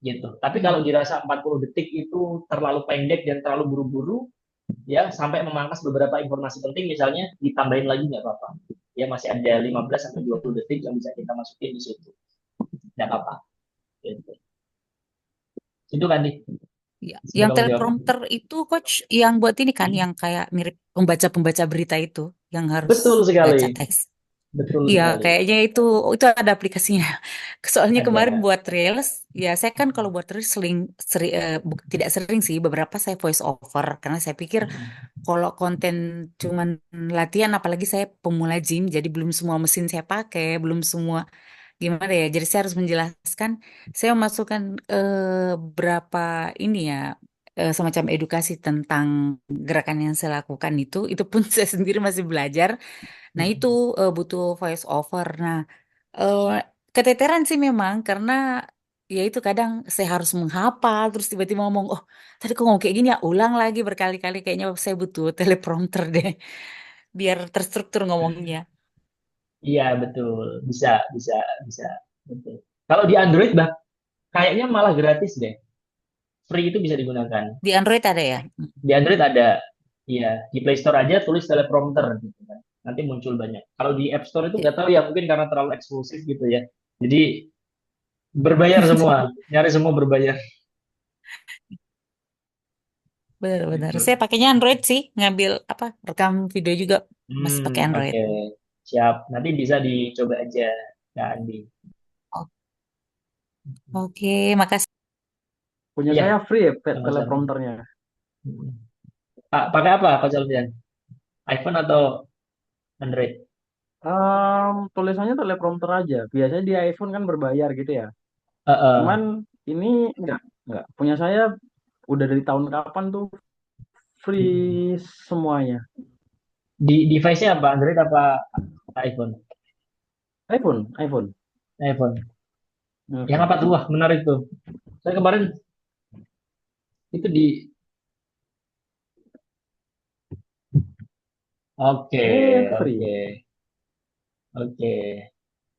gitu. Tapi kalau dirasa 40 detik itu terlalu pendek dan terlalu buru-buru ya sampai memangkas beberapa informasi penting misalnya ditambahin lagi nggak apa-apa. Ya masih ada 15 sampai 20 detik yang bisa kita masukin di situ. Nggak apa-apa gitu. Itu kan nih. Ya, Coba yang kamu jawab. teleprompter itu coach yang buat ini kan yang kayak mirip pembaca-pembaca berita itu yang harus Betul baca sekali. teks. Betul Iya, sekali. kayaknya itu ada aplikasinya. Soalnya kemarin Ada. buat Reels, ya saya kan kalau buat Reels tidak sering sih, beberapa saya voice over karena saya pikir kalau konten cuman latihan, apalagi saya pemula gym, jadi belum semua mesin saya pakai, belum semua gimana ya. Jadi saya harus menjelaskan, saya memasukkan berapa ini ya, semacam edukasi tentang gerakan yang saya lakukan itu pun saya sendiri masih belajar. Nah, itu butuh voice over. Nah, eh, keteteran sih memang karena ya itu kadang saya harus menghafal terus tiba-tiba ngomong, oh tadi kok ngomong kayak gini ya, ulang lagi berkali-kali, kayaknya saya butuh teleprompter deh biar terstruktur ngomongnya. Iya, betul. Bisa, bisa, bisa. Betul. Kalau di Android, kayaknya malah gratis deh. Free itu bisa digunakan. Di Android ada ya? Di Android ada, iya. Di Play Store aja tulis teleprompter gitu kan. Nanti muncul banyak. Kalau di App Store itu Ya, nggak tahu ya, mungkin karena terlalu eksklusif gitu ya. Jadi berbayar semua, nyari semua berbayar. benar-benar. Gitu. Saya pakainya Android sih, ngambil apa rekam video juga masih pakai Android. Oke. Siap. Nanti bisa dicoba aja, Kak Andi. O- Oke, makasih. Punya Iya, saya free ya sama-sama. teleprompternya. Hmm. Pak, pakai apa Coach Alfian? iPhone atau Android? Tulisannya teleprompter aja. Biasanya di iPhone kan berbayar gitu ya. Heeh. Cuman ini enggak. Punya saya udah dari tahun kapan tuh free semuanya. Di device-nya apa? Android apa iPhone? iPhone. iPhone. Yang iPhone. apa tuh? Wah, menarik tuh. Saya kemarin itu di Oke, Ini free. oke, oke.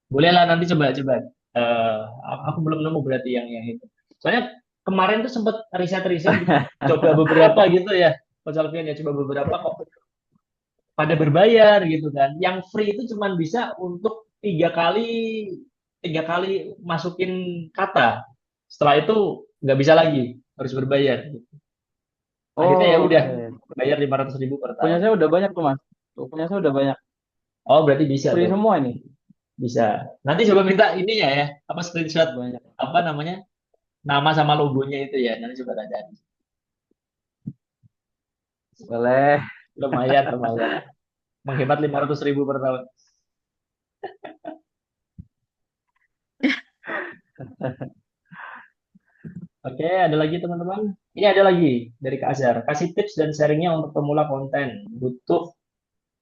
Boleh lah nanti coba-coba. Eh, aku belum nemu berarti yang itu. Soalnya kemarin tuh sempat riset-riset coba beberapa gitu ya. Coach Alfian ya coba beberapa kok pada berbayar gitu kan. Yang free itu cuma bisa untuk tiga kali masukin kata. Setelah itu nggak bisa lagi, harus berbayar. Akhirnya ya udah Oke. bayar 500.000 per Punya tahun. saya udah banyak tuh Mas. Tuh, punya saya udah banyak. Oh berarti bisa Free tuh, semua ini. bisa. Nanti coba minta ininya ya, apa screenshot Banyak. apa namanya nama sama logonya itu ya. Nanti coba tanya. Boleh. Lumayan, lumayan. Menghemat 500.000 per tahun. Oke, ada lagi teman-teman. Ini ada lagi dari Kak Azhar. Kasih tips dan sharingnya untuk pemula konten. Butuh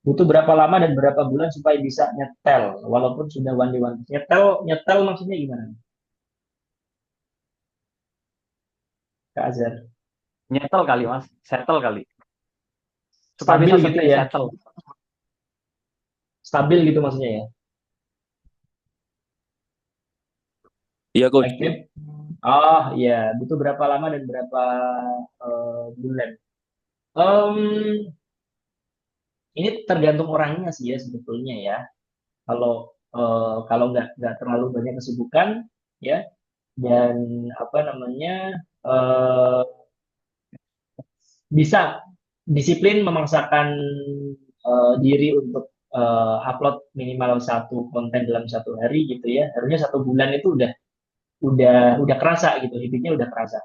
butuh berapa lama dan berapa bulan supaya bisa nyetel walaupun sudah one day one. Nyetel nyetel maksudnya gimana? Kak Azhar. Nyetel kali Mas. Settle kali. Supaya Stabil bisa gitu setting ya. settle. Stabil gitu maksudnya ya. Iya, Coach. Active. Oh iya, butuh berapa lama dan berapa bulan? Em, ini tergantung orangnya sih ya sebetulnya ya. Kalau nggak terlalu banyak kesibukan ya dan apa namanya eh, bisa disiplin memaksakan diri untuk upload minimal satu konten dalam satu hari gitu ya. Harusnya 1 bulan itu udah kerasa gitu, habitnya udah kerasa.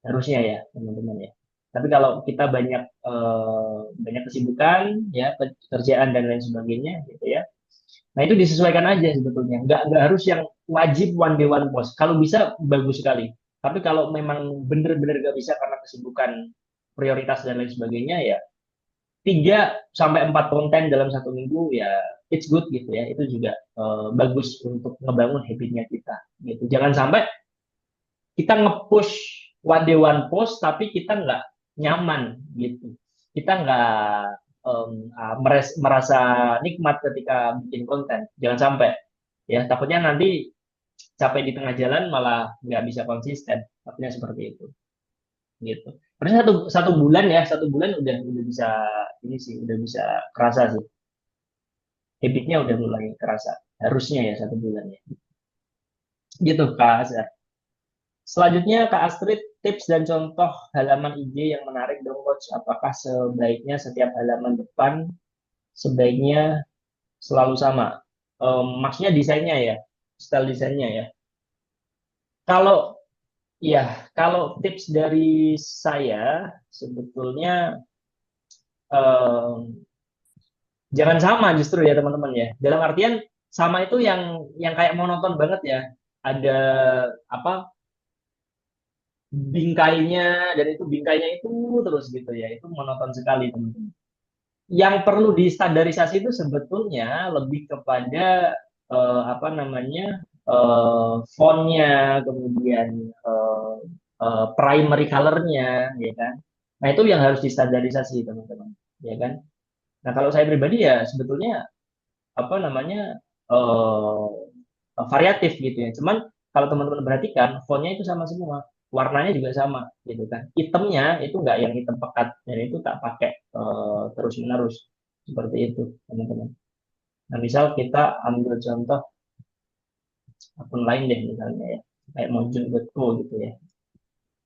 Harusnya ya teman-teman ya. Tapi kalau kita banyak kesibukan ya pekerjaan dan lain sebagainya gitu ya. Nah itu disesuaikan aja sebetulnya. Nggak harus yang wajib one day one post. Kalau bisa bagus sekali. Tapi kalau memang bener-bener nggak bisa karena kesibukan prioritas dan lain sebagainya ya 3 sampai 4 konten dalam 1 minggu ya it's good gitu ya. Itu juga bagus untuk ngebangun habitnya kita gitu. Jangan sampai kita nge-push one day one post tapi kita nggak nyaman gitu. Kita nggak merasa nikmat ketika bikin konten. Jangan sampai ya, takutnya nanti capek di tengah jalan malah nggak bisa konsisten. Takutnya seperti itu gitu. Terus satu bulan ya, satu bulan udah bisa ini sih, udah bisa kerasa sih. Habitnya udah mulai kerasa. Harusnya ya 1 bulan ya. Gitu Kak Azhar. Selanjutnya Kak Astrid, tips dan contoh halaman IG yang menarik dong Coach. Apakah sebaiknya setiap halaman depan sebaiknya selalu sama? Maksudnya desainnya ya, style desainnya ya. Kalau kalau tips dari saya sebetulnya jangan sama justru ya teman-teman ya. Dalam artian sama itu yang kayak monoton banget ya. Ada apa bingkainya dan itu bingkainya itu terus gitu ya. Itu monoton sekali teman-teman. Yang perlu distandarisasi itu sebetulnya lebih kepada apa namanya fontnya, kemudian primary colornya, ya kan. Nah itu yang harus distandarisasi teman-teman, ya kan. Nah kalau saya pribadi ya sebetulnya apa namanya variatif gitu ya. Cuman kalau teman-teman perhatikan fontnya itu sama semua, warnanya juga sama gitu kan. Itemnya itu nggak yang hitam pekat, dan itu tak pakai terus menerus seperti itu teman-teman. Nah misal kita ambil contoh akun lain deh misalnya ya, kayak mojun.co gitu ya.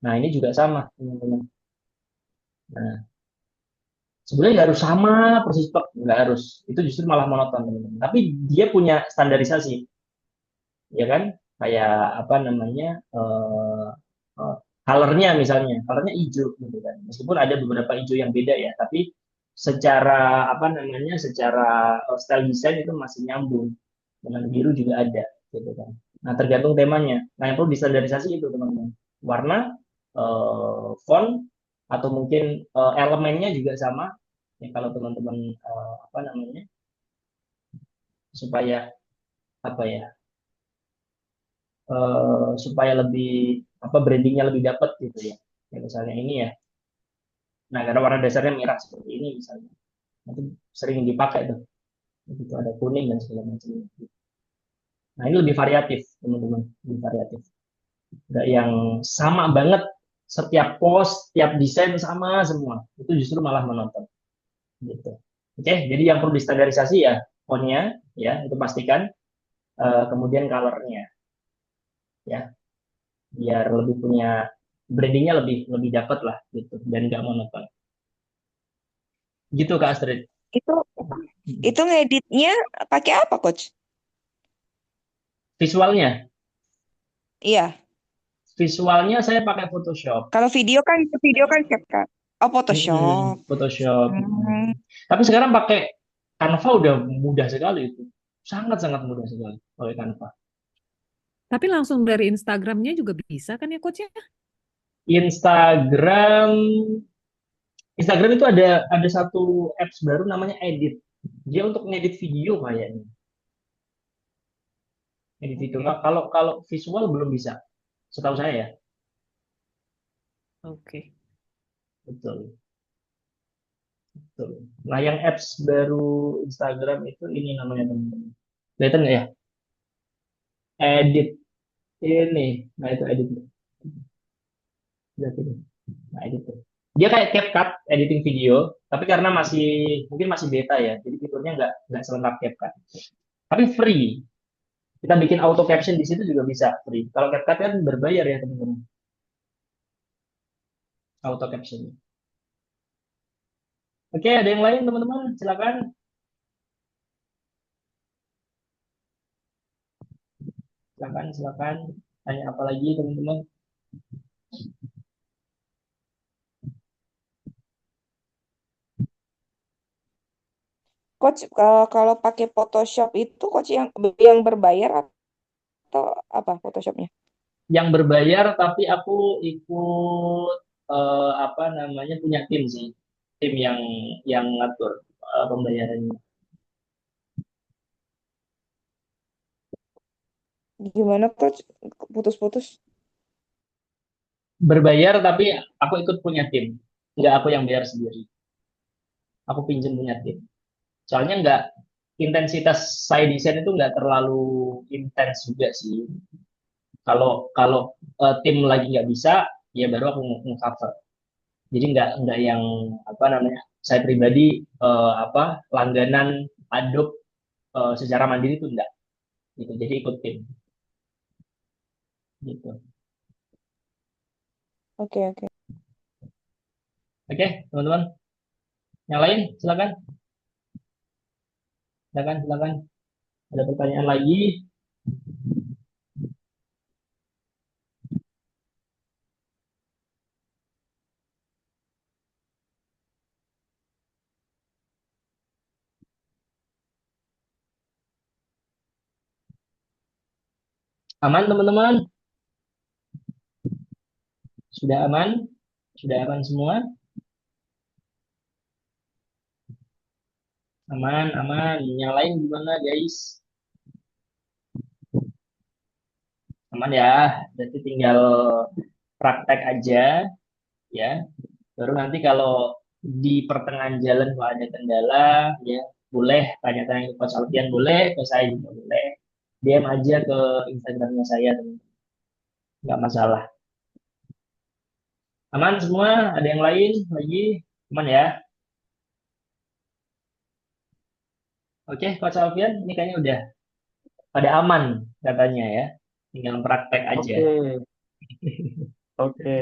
Nah ini juga sama teman-teman. Nah sebenarnya nggak harus sama persis nggak harus, itu justru malah monoton teman-teman. Tapi dia punya standarisasi, ya kan? Kayak apa namanya colornya misalnya, colornya hijau gitu kan. Meskipun ada beberapa hijau yang beda ya, tapi secara apa namanya, secara style desain itu masih nyambung. Dengan biru juga ada gitu kan. Nah tergantung temanya. Nah yang perlu distandarisasi itu teman-teman, warna, font, atau mungkin elemennya juga sama. Ya, kalau teman-teman apa namanya, supaya apa ya, supaya lebih apa brandingnya lebih dapat gitu ya. Ya misalnya ini ya. Nah karena warna dasarnya merah seperti ini misalnya, itu sering dipakai tuh. Begitu ada kuning dan segala macam. Nah ini lebih variatif teman-teman, lebih variatif. Nggak yang sama banget setiap post, setiap desain sama semua. Itu justru malah menonton. Gitu. Oke, jadi yang perlu distandarisasi ya fontnya, ya itu pastikan. Kemudian colornya, ya biar lebih punya brandingnya lebih lebih dapat lah gitu dan nggak monoton. Gitu Kak Astrid. Itu itu ngeditnya pakai apa, Coach? Visualnya, Iya. visualnya saya pakai Photoshop. Kalau video kan CapCut. Oh, Photoshop. Photoshop. Hmm. Tapi sekarang pakai Canva udah mudah sekali itu. Sangat-sangat mudah sekali pakai Canva. Tapi langsung dari Instagramnya juga bisa kan ya Coach ya? Instagram Instagram itu ada satu apps baru namanya Edit. Dia untuk ngedit video kayaknya. Edit video. Nggak, kalau kalau visual belum bisa. Setahu saya ya. Oke. Betul. Betul. Nah, yang apps baru Instagram itu ini namanya teman-teman. Kelihatan nggak ya? Edit ini. Nah, itu edit. Lihat ini. Nah, edit tuh. Dia kayak CapCut editing video, tapi karena mungkin masih beta ya, jadi fiturnya nggak selengkap CapCut. Tapi free. Kita bikin auto caption di situ juga bisa free. Kalau CapCut kan berbayar ya teman-teman. Auto caption. Oke, ada yang lain teman-teman? Silakan. Silakan. Tanya apa lagi teman-teman? Coach, kalau pakai Photoshop itu Coach yang berbayar atau apa Photoshopnya? Yang berbayar, tapi aku ikut apa namanya, punya tim sih. Tim yang ngatur pembayarannya. Gimana Coach? Putus-putus? Berbayar tapi aku ikut punya tim. Nggak aku yang bayar sendiri. Aku pinjam punya tim. Soalnya nggak intensitas saya desain itu nggak terlalu intens juga sih. Kalau kalau tim lagi nggak bisa, ya baru aku cover. Jadi nggak yang apa namanya? Saya pribadi apa langganan Adobe secara mandiri itu enggak gitu. Jadi ikut tim gitu. Oke, oke. Oke, teman-teman. Yang lain silakan. Silakan, silakan. Ada pertanyaan lagi? Aman, teman-teman? Sudah aman? Sudah aman semua? Aman, aman. Yang lain gimana, guys? Aman ya? Berarti tinggal praktek aja, ya. Baru nanti kalau di pertengahan jalan kalau ada kendala, ya boleh tanya-tanya ke Coach Alfian, boleh ke saya juga boleh. DM aja ke Instagramnya saya, teman. Nggak masalah. Aman semua? Ada yang lain lagi? Aman ya? Oke, Coach Alfian, ini kayaknya udah pada aman katanya ya. Tinggal praktek aja. Oke, oke.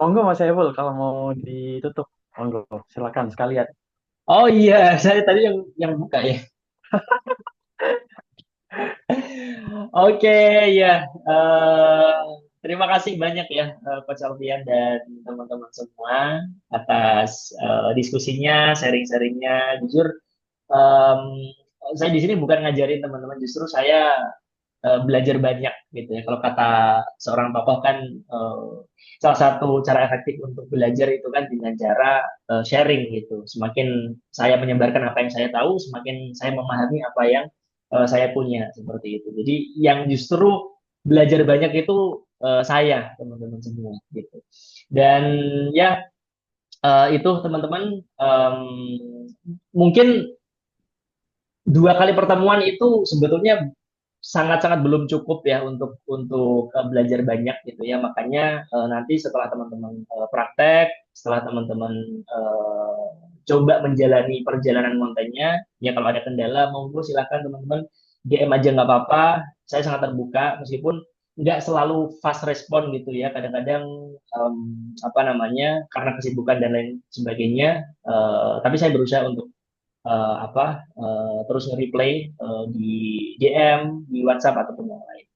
Monggo Mas Saiful kalau mau ditutup, monggo silakan sekalian. Oh iya, saya tadi yang buka ya. Oke, ya. Eh, terima kasih banyak ya, Coach Alfian dan teman-teman semua atas diskusinya, sharing-sharingnya. Jujur, em, saya di sini bukan ngajarin teman-teman, justru saya belajar banyak gitu ya. Kalau kata seorang tokoh kan, salah satu cara efektif untuk belajar itu kan dengan cara sharing gitu. Semakin saya menyebarkan apa yang saya tahu, semakin saya memahami apa yang saya punya seperti itu. Jadi yang justru belajar banyak itu saya teman-teman semua gitu. Dan ya itu teman-teman, mungkin 2 kali pertemuan itu sebetulnya sangat-sangat belum cukup ya untuk belajar banyak gitu ya. Makanya nanti setelah teman-teman praktek, setelah teman-teman coba menjalani perjalanan kontennya, ya kalau ada kendala monggo silahkan teman-teman DM aja nggak apa-apa. Saya sangat terbuka meskipun nggak selalu fast respon gitu ya. Kadang-kadang apa namanya karena kesibukan dan lain sebagainya. Tapi saya berusaha untuk terus nge-replay di DM, di WhatsApp ataupun yang lain.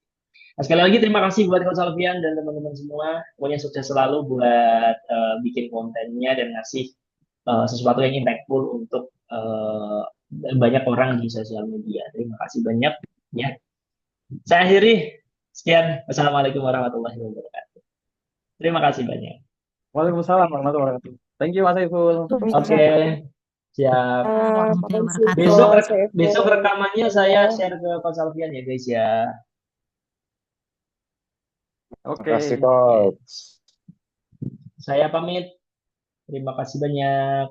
Nah, sekali lagi terima kasih buat Coach Alfian dan teman-teman semua. Pokoknya sukses selalu buat bikin kontennya dan ngasih sesuatu yang impactful untuk banyak orang di sosial media. Terima kasih banyak ya. Saya akhiri. Sekian. Wassalamualaikum warahmatullahi wabarakatuh. Terima kasih banyak. Waalaikumsalam warahmatullahi wabarakatuh. Thank you Mas Saiful. Oke, siap. Warahmatullahi wabarakatuh. Besok Coach Saiful. besok rekamannya saya share ke Coach Alfian ya guys ya. Oke. Makasih, Coach. Saya pamit. Terima kasih banyak.